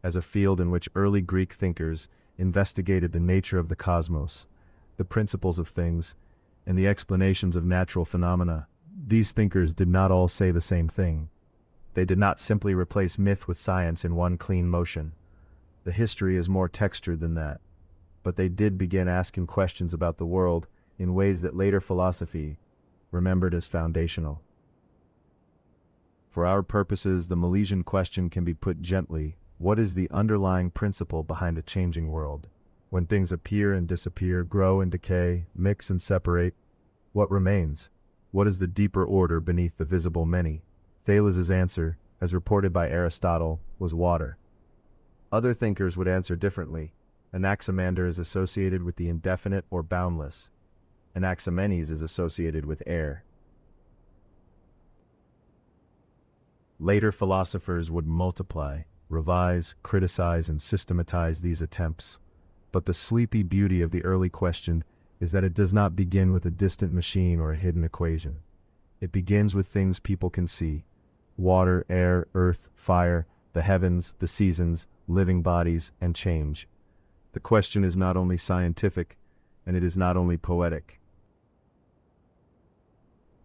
as a field in which early Greek thinkers investigated the nature of the cosmos, the principles of things, and the explanations of natural phenomena. These thinkers did not all say the same thing. They did not simply replace myth with science in one clean motion. The history is more textured than that. But they did begin asking questions about the world in ways that later philosophy remembered as foundational. For our purposes, the Milesian question can be put gently: what is the underlying principle behind a changing world? When things appear and disappear, grow and decay, mix and separate, what remains? What is the deeper order beneath the visible many? Thales' answer, as reported by Aristotle, was water. Other thinkers would answer differently. Anaximander is associated with the indefinite or boundless. Anaximenes is associated with air. Later philosophers would multiply, revise, criticize, and systematize these attempts. But the sleepy beauty of the early question is that it does not begin with a distant machine or a hidden equation. It begins with things people can see: water, air, earth, fire, the heavens, the seasons, living bodies, and change. The question is not only scientific, and it is not only poetic.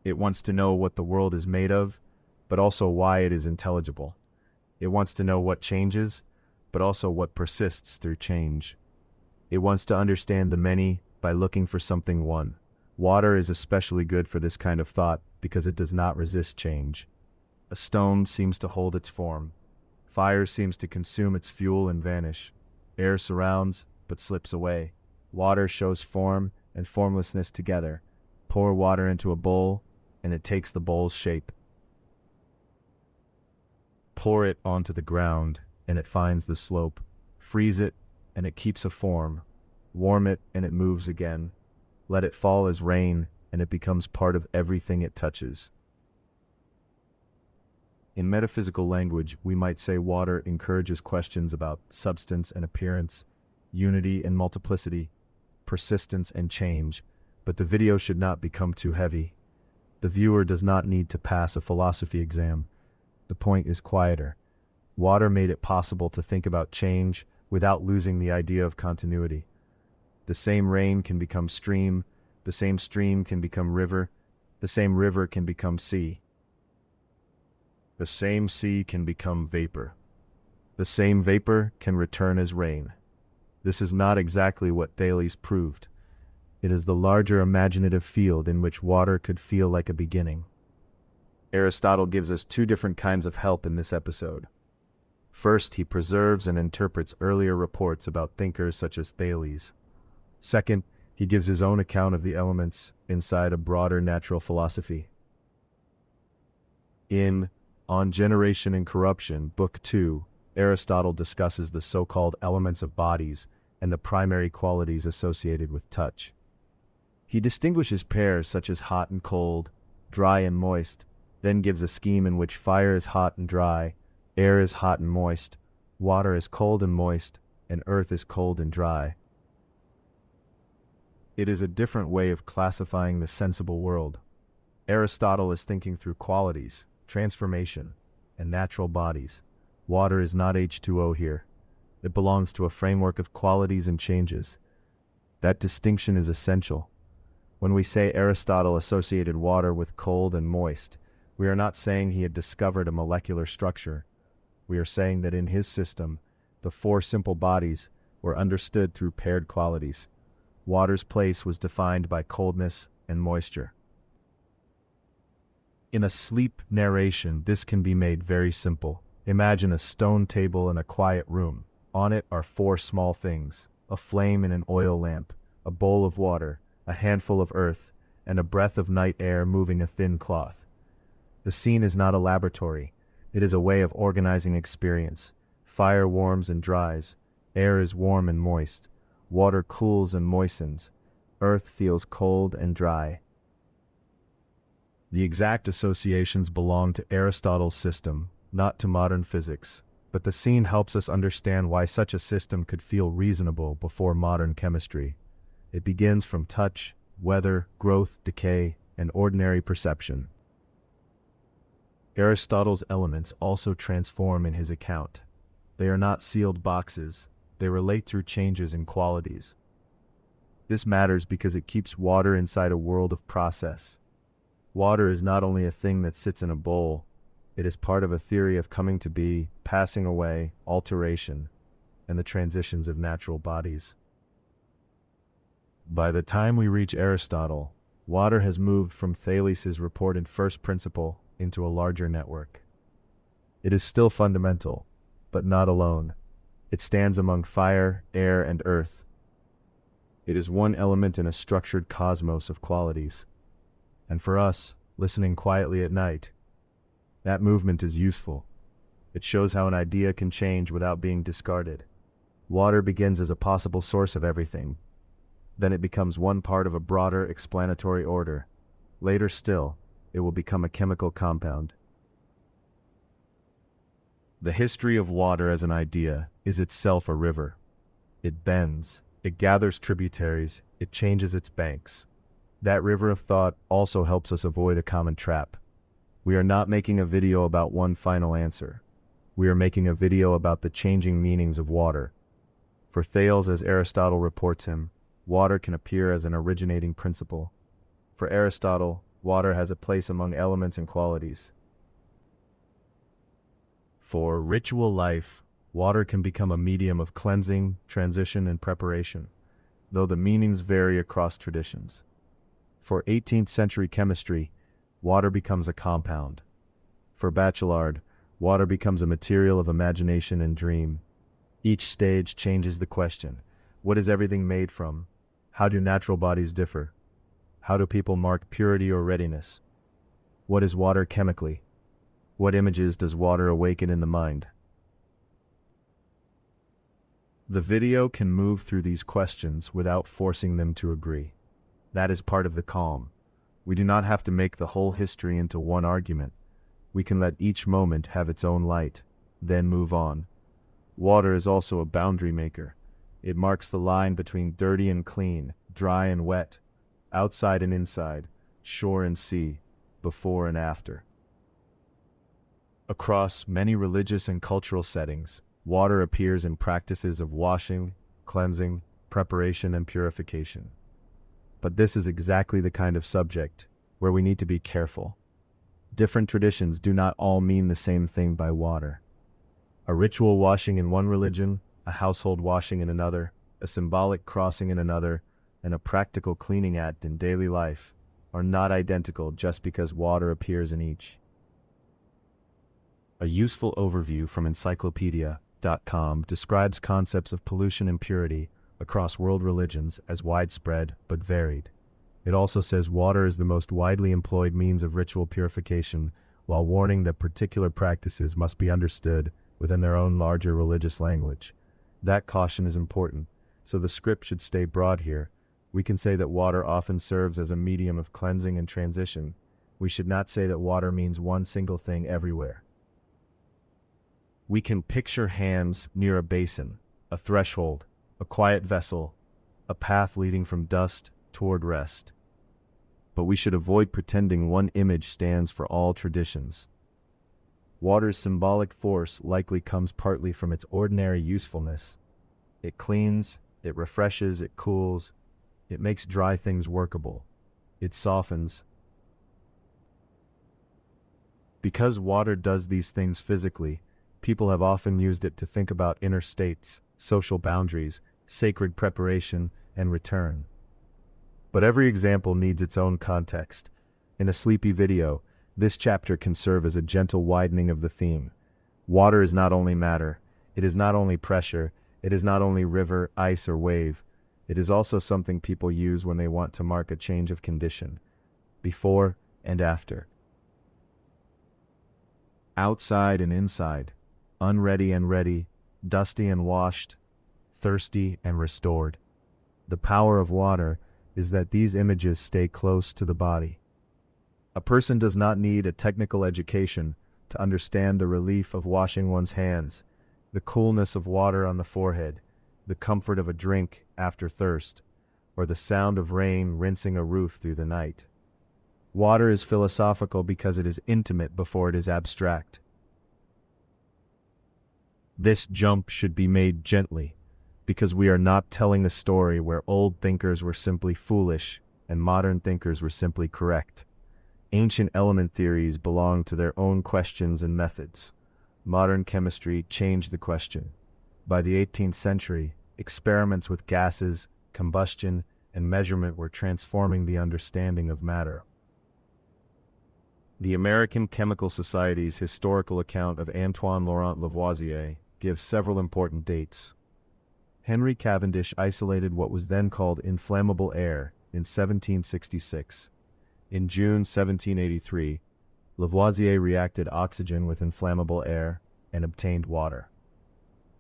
It wants to know what the world is made of, but also why it is intelligible. It wants to know what changes, but also what persists through change. It wants to understand the many by looking for something one. Water is especially good for this kind of thought because it does not resist change. A stone seems to hold its form. Fire seems to consume its fuel and vanish. Air surrounds, but slips away. Water shows form and formlessness together. Pour water into a bowl, and it takes the bowl's shape. Pour it onto the ground, and it finds the slope. Freeze it, and it keeps a form. Warm it, and it moves again. Let it fall as rain, and it becomes part of everything it touches. In metaphysical language, we might say water encourages questions about substance and appearance, unity and multiplicity, persistence and change, but the video should not become too heavy. The viewer does not need to pass a philosophy exam. The point is quieter. Water made it possible to think about change without losing the idea of continuity. The same rain can become stream, the same stream can become river, the same river can become sea. The same sea can become vapor. The same vapor can return as rain. This is not exactly what Thales proved. It is the larger imaginative field in which water could feel like a beginning. Aristotle gives us two different kinds of help in this episode. First, he preserves and interprets earlier reports about thinkers such as Thales. Second, he gives his own account of the elements inside a broader natural philosophy. In On Generation and Corruption, Book 2, Aristotle discusses the so-called elements of bodies and the primary qualities associated with touch. He distinguishes pairs such as hot and cold, dry and moist, then gives a scheme in which fire is hot and dry, air is hot and moist, water is cold and moist, and earth is cold and dry. It is a different way of classifying the sensible world. Aristotle is thinking through qualities, transformation, and natural bodies. Water is not H2O here. It belongs to a framework of qualities and changes. That distinction is essential. When we say Aristotle associated water with cold and moist, we are not saying he had discovered a molecular structure. We are saying that in his system, the four simple bodies were understood through paired qualities. Water's place was defined by coldness and moisture. In a sleep narration, this can be made very simple. Imagine a stone table in a quiet room. On it are four small things: a flame in an oil lamp, a bowl of water, a handful of earth, and a breath of night air moving a thin cloth. The scene is not a laboratory. It is a way of organizing experience. Fire warms and dries. Air is warm and moist. Water cools and moistens. Earth feels cold and dry. The exact associations belong to Aristotle's system, not to modern physics, but the scene helps us understand why such a system could feel reasonable before modern chemistry. It begins from touch, weather, growth, decay, and ordinary perception. Aristotle's elements also transform in his account. They are not sealed boxes, they relate through changes in qualities. This matters because it keeps water inside a world of process. Water is not only a thing that sits in a bowl, it is part of a theory of coming to be, passing away, alteration, and the transitions of natural bodies. By the time we reach Aristotle, water has moved from Thales' reported first principle into a larger network. It is still fundamental, but not alone. It stands among fire, air, and earth. It is one element in a structured cosmos of qualities. And for us, listening quietly at night, that movement is useful. It shows how an idea can change without being discarded. Water begins as a possible source of everything. Then it becomes one part of a broader explanatory order. Later still, it will become a chemical compound. The history of water as an idea is itself a river. It bends, it gathers tributaries, it changes its banks. That river of thought also helps us avoid a common trap. We are not making a video about one final answer. We are making a video about the changing meanings of water. For Thales, as Aristotle reports him, water can appear as an originating principle. For Aristotle, water has a place among elements and qualities. For ritual life, water can become a medium of cleansing, transition, and preparation, though the meanings vary across traditions. For 18th century chemistry, water becomes a compound. For Bachelard, water becomes a material of imagination and dream. Each stage changes the question: what is everything made from? How do natural bodies differ? How do people mark purity or readiness? What is water chemically? What images does water awaken in the mind? The video can move through these questions without forcing them to agree. That is part of the calm. We do not have to make the whole history into one argument. We can let each moment have its own light, then move on. Water is also a boundary maker. It marks the line between dirty and clean, dry and wet, outside and inside, shore and sea, before and after. Across many religious and cultural settings, water appears in practices of washing, cleansing, preparation, and purification. But this is exactly the kind of subject where we need to be careful. Different traditions do not all mean the same thing by water. A ritual washing in one religion, a household washing in another, a symbolic crossing in another, and a practical cleaning act in daily life are not identical just because water appears in each. A useful overview from Encyclopedia.com describes concepts of pollution and purity across world religions as widespread but varied. It also says water is the most widely employed means of ritual purification, while warning that particular practices must be understood within their own larger religious language. That caution is important, so the script should stay broad here. We can say that water often serves as a medium of cleansing and transition. We should not say that water means one single thing everywhere. We can picture hands near a basin, a threshold, a quiet vessel, a path leading from dust toward rest. But we should avoid pretending one image stands for all traditions. Water's symbolic force likely comes partly from its ordinary usefulness. It cleans, it refreshes, it cools, it makes dry things workable. It softens. Because water does these things physically, people have often used it to think about inner states, social boundaries, sacred preparation, and return. But every example needs its own context. In a sleepy video, this chapter can serve as a gentle widening of the theme. Water is not only matter, it is not only pressure, it is not only river, ice, or wave. It is also something people use when they want to mark a change of condition, before and after. Outside and inside, unready and ready, dusty and washed, thirsty and restored. The power of water is that these images stay close to the body. A person does not need a technical education to understand the relief of washing one's hands, the coolness of water on the forehead, the comfort of a drink after thirst, or the sound of rain rinsing a roof through the night. Water is philosophical because it is intimate before it is abstract. This jump should be made gently, because we are not telling a story where old thinkers were simply foolish and modern thinkers were simply correct. Ancient element theories belong to their own questions and methods. Modern chemistry changed the question. By the 18th century, experiments with gases, combustion, and measurement were transforming the understanding of matter. The American Chemical Society's historical account of Antoine Laurent Lavoisier gives several important dates. Henry Cavendish isolated what was then called inflammable air in 1766. In June 1783, Lavoisier reacted oxygen with inflammable air and obtained water.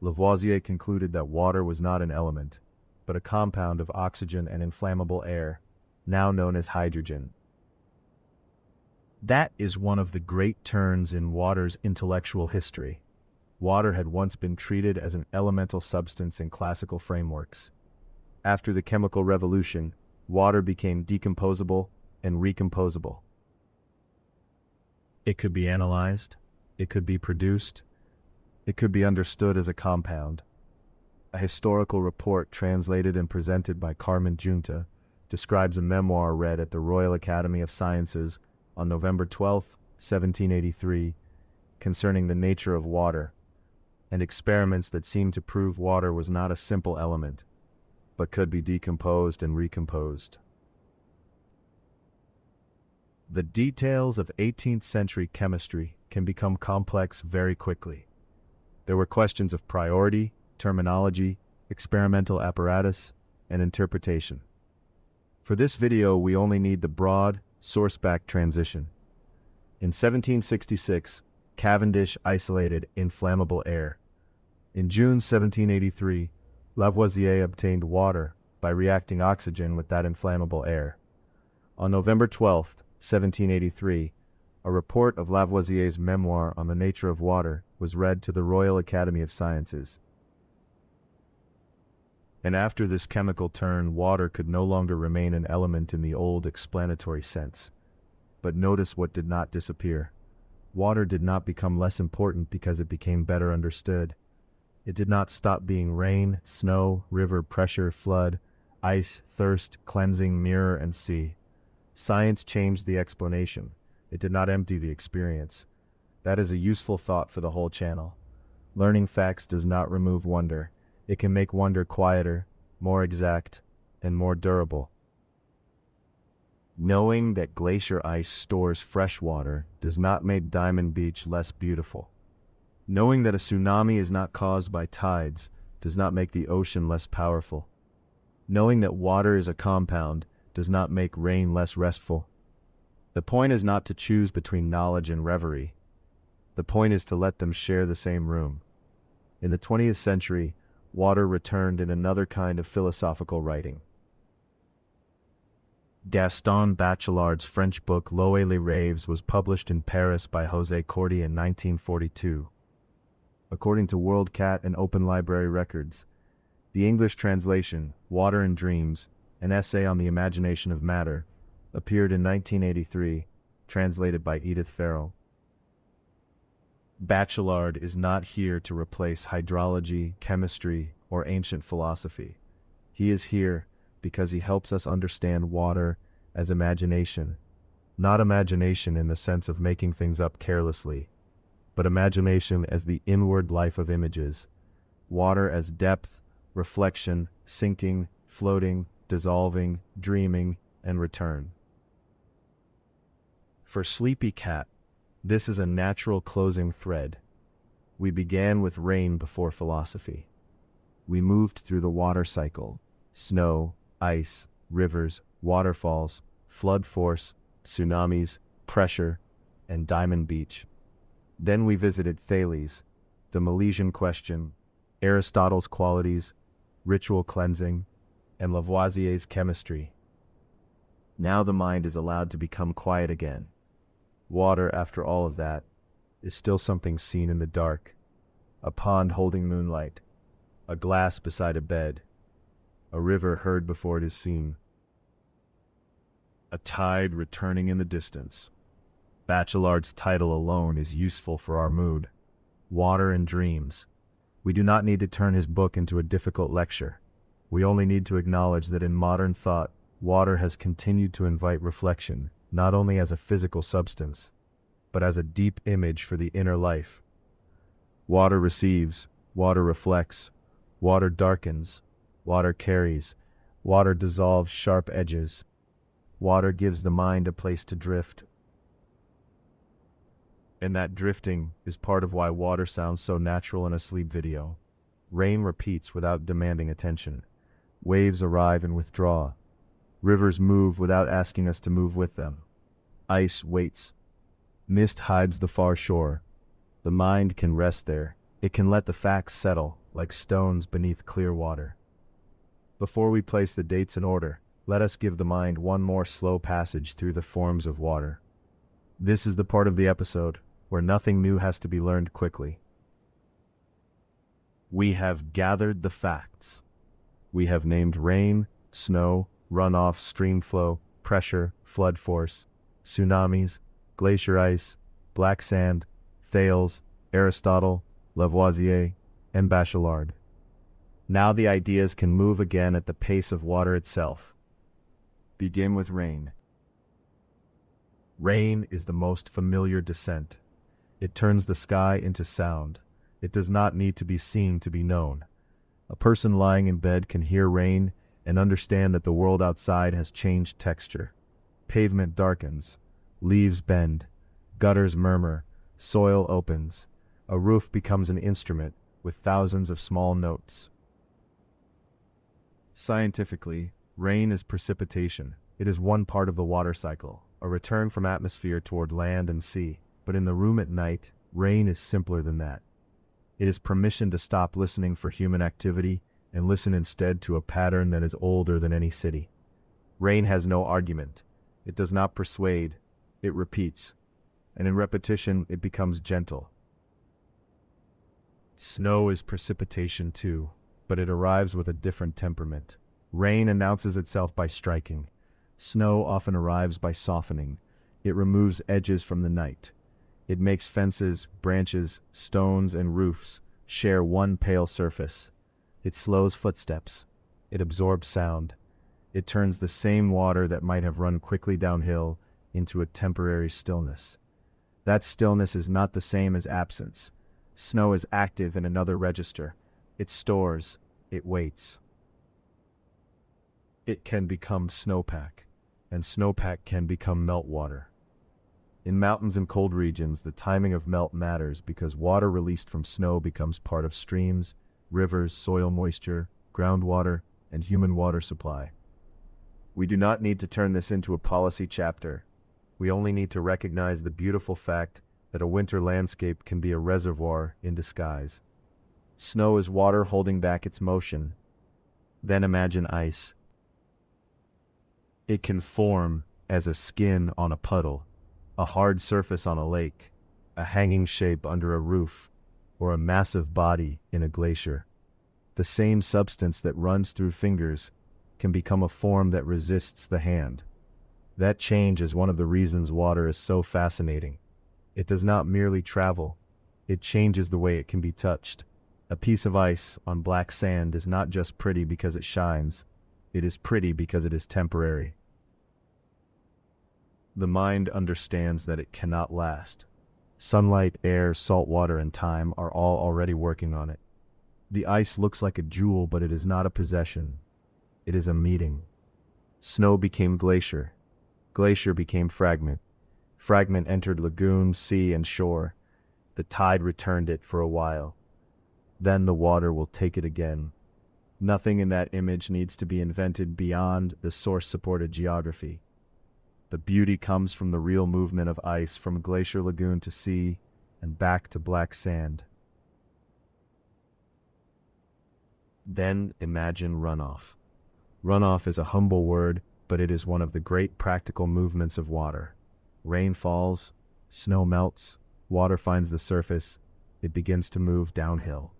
Lavoisier concluded that water was not an element, but a compound of oxygen and inflammable air, now known as hydrogen. That is one of the great turns in water's intellectual history. Water had once been treated as an elemental substance in classical frameworks. After the chemical revolution, water became decomposable and recomposable. It could be analyzed, it could be produced, it could be understood as a compound. A historical report translated and presented by Carmen Junta describes a memoir read at the Royal Academy of Sciences on November 12, 1783, concerning the nature of water, and experiments that seemed to prove water was not a simple element, but could be decomposed and recomposed. The details of 18th century chemistry can become complex very quickly. There were questions of priority, terminology, experimental apparatus, and interpretation. For this video, we only need the broad, source-back transition. In 1766, Cavendish isolated inflammable air. In June 1783, Lavoisier obtained water by reacting oxygen with that inflammable air. On November 12, 1783, a report of Lavoisier's memoir on the nature of water was read to the Royal Academy of Sciences. And after this chemical turn, water could no longer remain an element in the old explanatory sense. But notice what did not disappear. Water did not become less important because it became better understood. It did not stop being rain, snow, river, pressure, flood, ice, thirst, cleansing, mirror, and sea. Science changed the explanation. It did not empty the experience. That is a useful thought for the whole channel. Learning facts does not remove wonder. It can make wonder quieter, more exact, and more durable. Knowing that glacier ice stores fresh water does not make Diamond Beach less beautiful. Knowing that a tsunami is not caused by tides does not make the ocean less powerful. Knowing that water is a compound does not make rain less restful. The point is not to choose between knowledge and reverie. The point is to let them share the same room. In the 20th century, water returned in another kind of philosophical writing. Gaston Bachelard's French book L'eau et les rêves was published in Paris by José Cordy in 1942. According to WorldCat and Open Library Records, the English translation, Water and Dreams, an essay on the imagination of matter, appeared in 1983, translated by Edith Farrell. Bachelard is not here to replace hydrology, chemistry, or ancient philosophy. He is here because he helps us understand water as imagination, not imagination in the sense of making things up carelessly, but imagination as the inward life of images, water as depth, reflection, sinking, floating, dissolving, dreaming, and return. For Sleepy Cat, this is a natural closing thread. We began with rain before philosophy. We moved through the water cycle, snow, ice, rivers, waterfalls, flood force, tsunamis, pressure, and Diamond Beach. Then we visited Thales, the Milesian question, Aristotle's qualities, ritual cleansing, and Lavoisier's chemistry. Now the mind is allowed to become quiet again. Water, after all of that, is still something seen in the dark. A pond holding moonlight, a glass beside a bed, a river heard before it is seen, a tide returning in the distance. Bachelard's tidal alone is useful for our mood. Water and dreams. We do not need to turn his book into a difficult lecture. We only need to acknowledge that in modern thought, water has continued to invite reflection, not only as a physical substance, but as a deep image for the inner life. Water receives, water reflects, water darkens, water carries, water dissolves sharp edges. Water gives the mind a place to drift. And that drifting is part of why water sounds so natural in a sleep video. Rain repeats without demanding attention. Waves arrive and withdraw. Rivers move without asking us to move with them. Ice waits. Mist hides the far shore. The mind can rest there. It can let the facts settle, like stones beneath clear water. Before we place the dates in order, let us give the mind one more slow passage through the forms of water. This is the part of the episode where nothing new has to be learned quickly. We have gathered the facts. We have named rain, snow, runoff, stream flow, pressure, flood force, tsunamis, glacier ice, black sand, Thales, Aristotle, Lavoisier, and Bachelard. Now the ideas can move again at the pace of water itself. Begin with rain. Rain is the most familiar descent. It turns the sky into sound. It does not need to be seen to be known. A person lying in bed can hear rain and understand that the world outside has changed texture. Pavement darkens, leaves bend, gutters murmur, soil opens. A roof becomes an instrument with thousands of small notes. Scientifically, rain is precipitation. It is one part of the water cycle, a return from atmosphere toward land and sea. But in the room at night, rain is simpler than that. It is permission to stop listening for human activity and listen instead to a pattern that is older than any city. Rain has no argument. It does not persuade. It repeats. And in repetition, it becomes gentle. Snow is precipitation too, but it arrives with a different temperament. Rain announces itself by striking. Snow often arrives by softening. It removes edges from the night. It makes fences, branches, stones, and roofs share one pale surface. It slows footsteps. It absorbs sound. It turns the same water that might have run quickly downhill into a temporary stillness. That stillness is not the same as absence. Snow is active in another register. It stores. It waits. It can become snowpack, and snowpack can become meltwater. In mountains and cold regions, the timing of melt matters because water released from snow becomes part of streams, rivers, soil moisture, groundwater, and human water supply. We do not need to turn this into a policy chapter. We only need to recognize the beautiful fact that a winter landscape can be a reservoir in disguise. Snow is water holding back its motion. Then imagine ice. It can form as a skin on a puddle, a hard surface on a lake, a hanging shape under a roof, or a massive body in a glacier. The same substance that runs through fingers can become a form that resists the hand. That change is one of the reasons water is so fascinating. It does not merely travel, it changes the way it can be touched. A piece of ice on black sand is not just pretty because it shines, it is pretty because it is temporary. The mind understands that it cannot last. Sunlight, air, salt water, and time are all already working on it. The ice looks like a jewel, but it is not a possession. It is a meeting. Snow became glacier. Glacier became fragment. Fragment entered lagoon, sea, and shore. The tide returned it for a while. Then the water will take it again. Nothing in that image needs to be invented beyond the source-supported geography. The beauty comes from the real movement of ice from glacier lagoon to sea and back to black sand. Then imagine runoff. Runoff is a humble word, but it is one of the great practical movements of water. Rain falls, snow melts, water finds the surface, it begins to move downhill.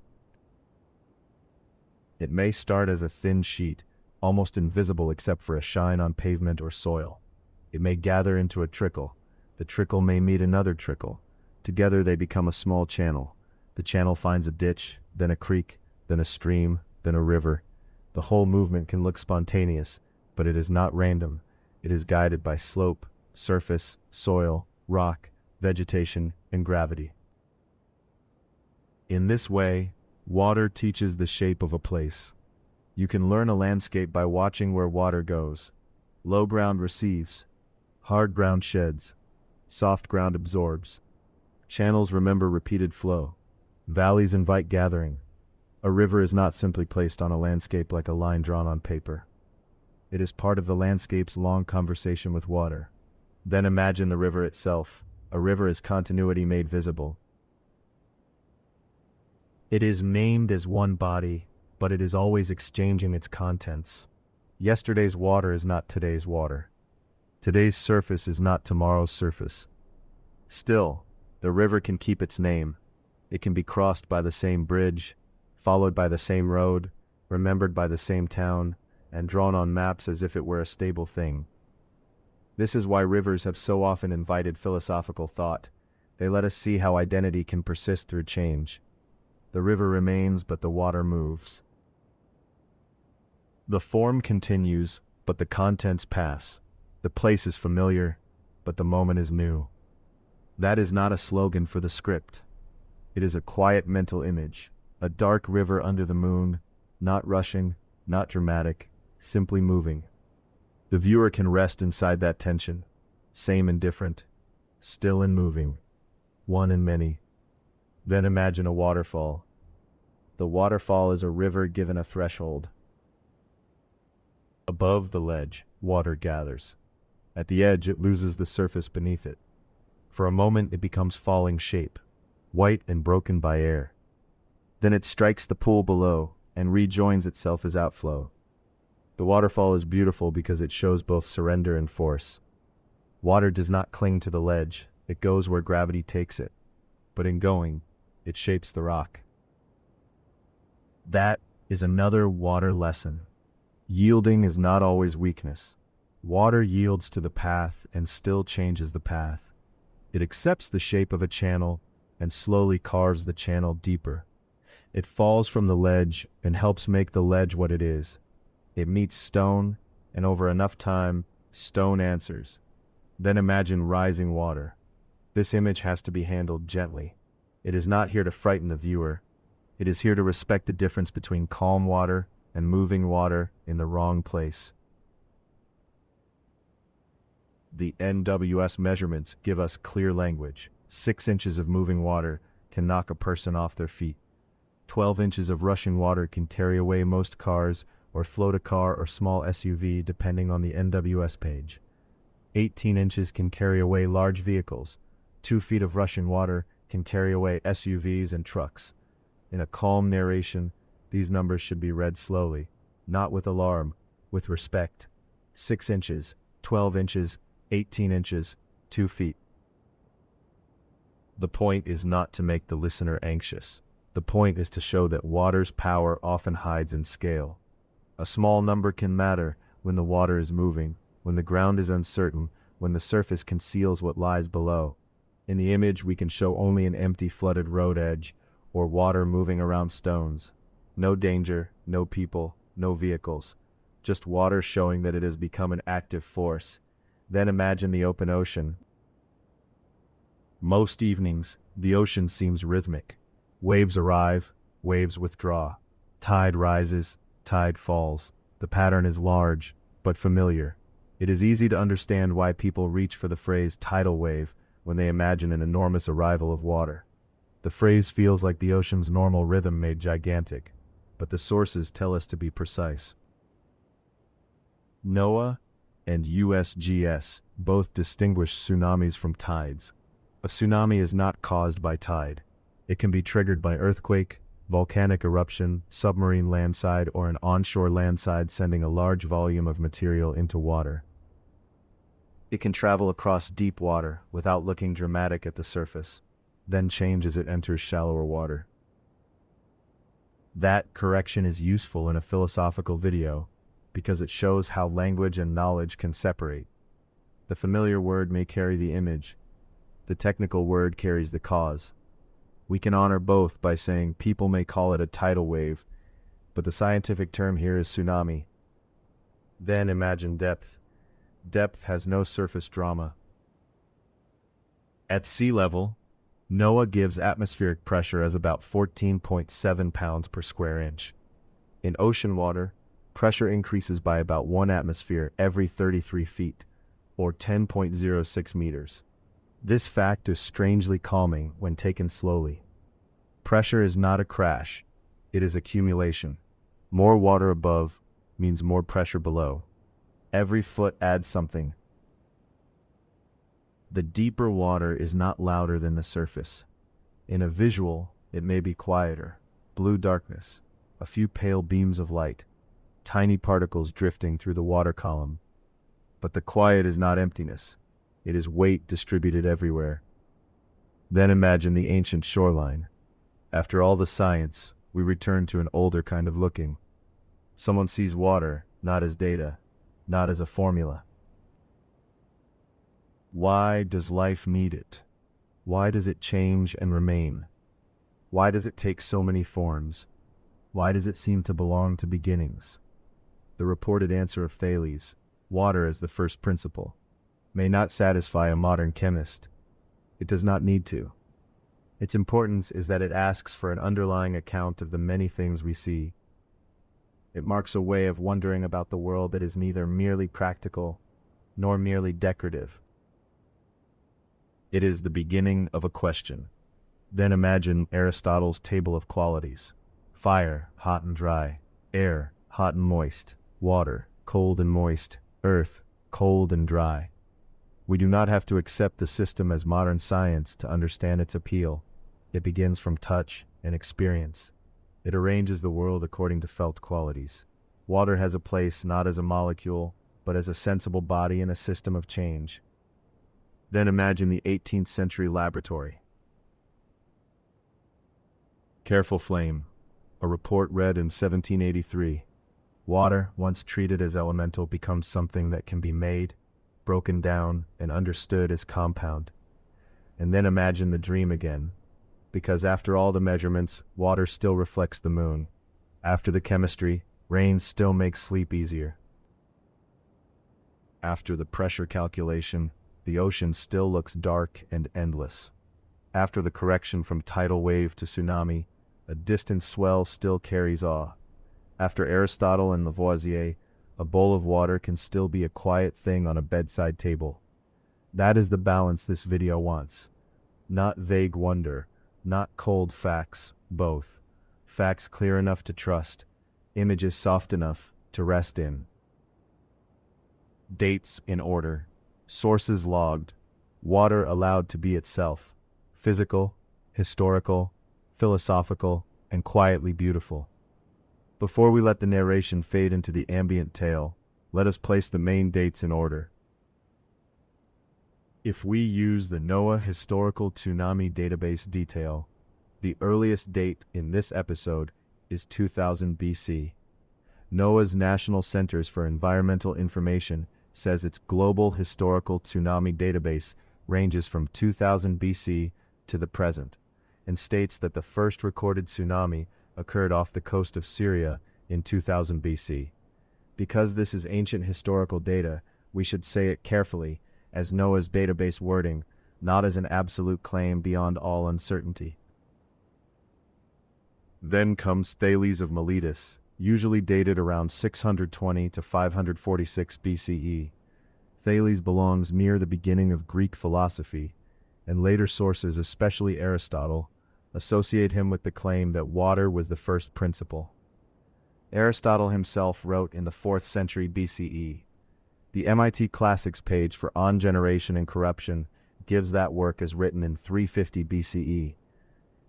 It may start as a thin sheet, almost invisible except for a shine on pavement or soil. It may gather into a trickle. The trickle may meet another trickle. Together they become a small channel. The channel finds a ditch, then a creek, then a stream, then a river. The whole movement can look spontaneous, but it is not random. It is guided by slope, surface, soil, rock, vegetation, and gravity. In this way, water teaches the shape of a place. You can learn a landscape by watching where water goes. Low ground receives, hard ground sheds, soft ground absorbs. Channels remember repeated flow. Valleys invite gathering. A river is not simply placed on a landscape like a line drawn on paper. It is part of the landscape's long conversation with water. Then imagine the river itself. A river is continuity made visible. It is named as one body, but it is always exchanging its contents. Yesterday's water is not today's water. Today's surface is not tomorrow's surface. Still, the river can keep its name. It can be crossed by the same bridge, followed by the same road, remembered by the same town, and drawn on maps as if it were a stable thing. This is why rivers have so often invited philosophical thought. They let us see how identity can persist through change. The river remains, but the water moves. The form continues, but the contents pass. The place is familiar, but the moment is new. That is not a slogan for the script. It is a quiet mental image, a dark river under the moon, not rushing, not dramatic, simply moving. The viewer can rest inside that tension, same and different, still and moving, one and many. Then imagine a waterfall. The waterfall is a river given a threshold. Above the ledge, water gathers. At the edge, it loses the surface beneath it. For a moment, it becomes falling shape, white and broken by air. Then it strikes the pool below and rejoins itself as outflow. The waterfall is beautiful because it shows both surrender and force. Water does not cling to the ledge, it goes where gravity takes it. But in going, it shapes the rock. That is another water lesson. Yielding is not always weakness. Water yields to the path and still changes the path. It accepts the shape of a channel and slowly carves the channel deeper. It falls from the ledge and helps make the ledge what it is. It meets stone, and over enough time, stone answers. Then imagine rising water. This image has to be handled gently. It is not here to frighten the viewer. It is here to respect the difference between calm water and moving water in the wrong place. The NWS measurements give us clear language. 6 inches of moving water can knock a person off their feet. 12 inches of rushing water can carry away most cars or float a car or small SUV depending on the NWS page. 18 inches can carry away large vehicles. 2 feet of rushing water can carry away SUVs and trucks. In a calm narration, these numbers should be read slowly, not with alarm, with respect. 6 inches, 12 inches, 18 inches, 2 feet. The point is not to make the listener anxious. The point is to show that water's power often hides in scale. A small number can matter when the water is moving, when the ground is uncertain, when the surface conceals what lies below. In the image, we can show only an empty flooded road edge or water moving around stones. No danger, no people, no vehicles. Just water showing that it has become an active force. Then imagine the open ocean. Most evenings, the ocean seems rhythmic. Waves arrive, waves withdraw. Tide rises, tide falls. The pattern is large, but familiar. It is easy to understand why people reach for the phrase tidal wave when they imagine an enormous arrival of water. The phrase feels like the ocean's normal rhythm made gigantic, but the sources tell us to be precise. NOAA and USGS both distinguish tsunamis from tides. A tsunami is not caused by tide. It can be triggered by earthquake, volcanic eruption, submarine landside, or an onshore landslide sending a large volume of material into water. It can travel across deep water without looking dramatic at the surface, then change as it enters shallower water. That correction is useful in a philosophical video because it shows how language and knowledge can separate. The familiar word may carry the image. The technical word carries the cause. We can honor both by saying people may call it a tidal wave, but the scientific term here is tsunami. Then imagine depth. Depth has no surface drama. At sea level, NOAA gives atmospheric pressure as about 14.7 pounds per square inch. In ocean water, pressure increases by about 1 atmosphere every 33 feet, or 10.06 meters. This fact is strangely calming when taken slowly. Pressure is not a crash, it is accumulation. More water above means more pressure below. Every foot adds something. The deeper water is not louder than the surface. In a visual, it may be quieter. Blue darkness, a few pale beams of light, tiny particles drifting through the water column. But the quiet is not emptiness. It is weight distributed everywhere. Then imagine the ancient shoreline. After all the science, we return to an older kind of looking. Someone sees water, not as data, not as a formula. Why does life need it? Why does it change and remain? Why does it take so many forms? Why does it seem to belong to beginnings? The reported answer of Thales, water as the first principle, may not satisfy a modern chemist. It does not need to. Its importance is that it asks for an underlying account of the many things we see. It marks a way of wondering about the world that is neither merely practical nor merely decorative. It is the beginning of a question. Then imagine Aristotle's table of qualities. Fire, hot and dry. Air, hot and moist. Water, cold and moist. Earth, cold and dry. We do not have to accept the system as modern science to understand its appeal. It begins from touch and experience. It arranges the world according to felt qualities. Water has a place not as a molecule, but as a sensible body in a system of change. Then imagine the 18th century laboratory. Careful flame. A report read in 1783. Water, once treated as elemental, becomes something that can be made, broken down, and understood as compound. And then imagine the dream again, because after all the measurements, water still reflects the moon. After the chemistry, rain still makes sleep easier. After the pressure calculation, the ocean still looks dark and endless. After the correction from tidal wave to tsunami, a distant swell still carries awe. After Aristotle and Lavoisier, a bowl of water can still be a quiet thing on a bedside table. That is the balance this video wants. Not vague wonder, not cold facts, both. Facts clear enough to trust, images soft enough to rest in. Dates in order, sources logged, water allowed to be itself, physical, historical, philosophical, and quietly beautiful. Before we let the narration fade into the ambient tale, let us place the main dates in order. If we use the NOAA Historical Tsunami Database detail, the earliest date in this episode is 2000 BC. NOAA's National Centers for Environmental Information says its global historical tsunami database ranges from 2000 BC to the present, and states that the first recorded tsunami occurred off the coast of Syria in 2000 BC. Because this is ancient historical data, we should say it carefully, as NOAA's database wording, not as an absolute claim beyond all uncertainty. Then comes Thales of Miletus, usually dated around 620 to 546 BCE. Thales belongs near the beginning of Greek philosophy, and later sources, especially Aristotle, associate him with the claim that water was the first principle. Aristotle himself wrote in the 4th century BCE. The MIT Classics page for On Generation and Corruption gives that work as written in 350 BCE.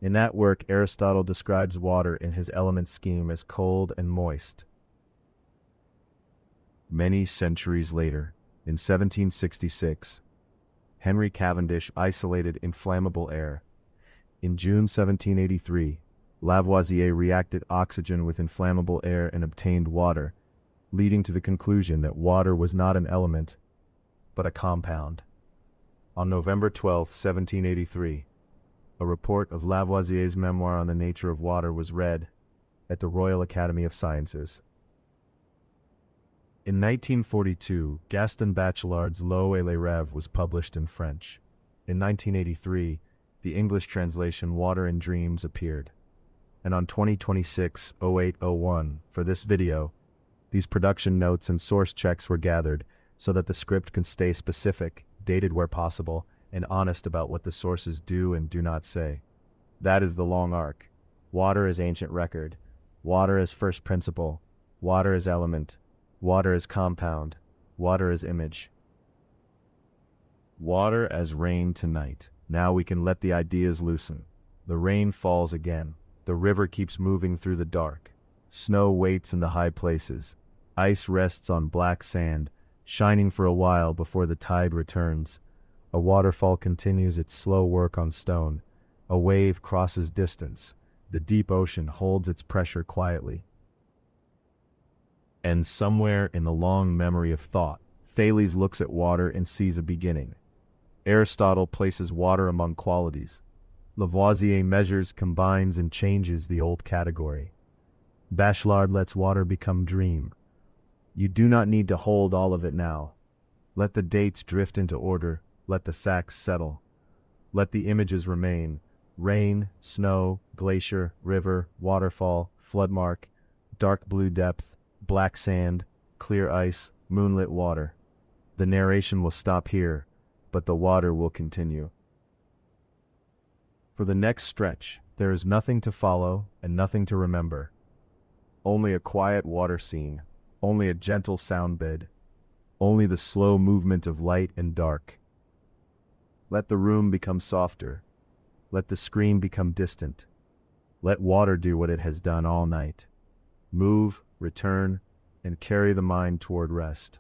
In that work, Aristotle describes water in his element scheme as cold and moist. Many centuries later, in 1766, Henry Cavendish isolated inflammable air. In June 1783, Lavoisier reacted oxygen with inflammable air and obtained water, leading to the conclusion that water was not an element, but a compound. On November 12, 1783, a report of Lavoisier's memoir on the nature of water was read at the Royal Academy of Sciences. In 1942, Gaston Bachelard's L'eau et les rêves was published in French. In 1983, the English translation Water and Dreams appeared. And on 2026-08-01, for this video, these production notes and source checks were gathered so that the script can stay specific, dated where possible, and honest about what the sources do and do not say. That is the long arc. Water as ancient record. Water as first principle. Water as element. Water as compound. Water as image. Water as rain tonight. Now we can let the ideas loosen. The rain falls again. The river keeps moving through the dark. Snow waits in the high places. Ice rests on black sand, shining for a while before the tide returns. A waterfall continues its slow work on stone. A wave crosses distance. The deep ocean holds its pressure quietly. And somewhere in the long memory of thought, Thales looks at water and sees a beginning. Aristotle places water among qualities. Lavoisier measures, combines, and changes the old category. Bachelard lets water become dream. You do not need to hold all of it now. Let the dates drift into order. Let the facts settle. Let the images remain. Rain, snow, glacier, river, waterfall, floodmark, dark blue depth, black sand, clear ice, moonlit water. The narration will stop here, but the water will continue. For the next stretch, there is nothing to follow and nothing to remember. Only a quiet water scene, only a gentle sound bed, only the slow movement of light and dark. Let the room become softer. Let the screen become distant. Let water do what it has done all night. Move, return, and carry the mind toward rest.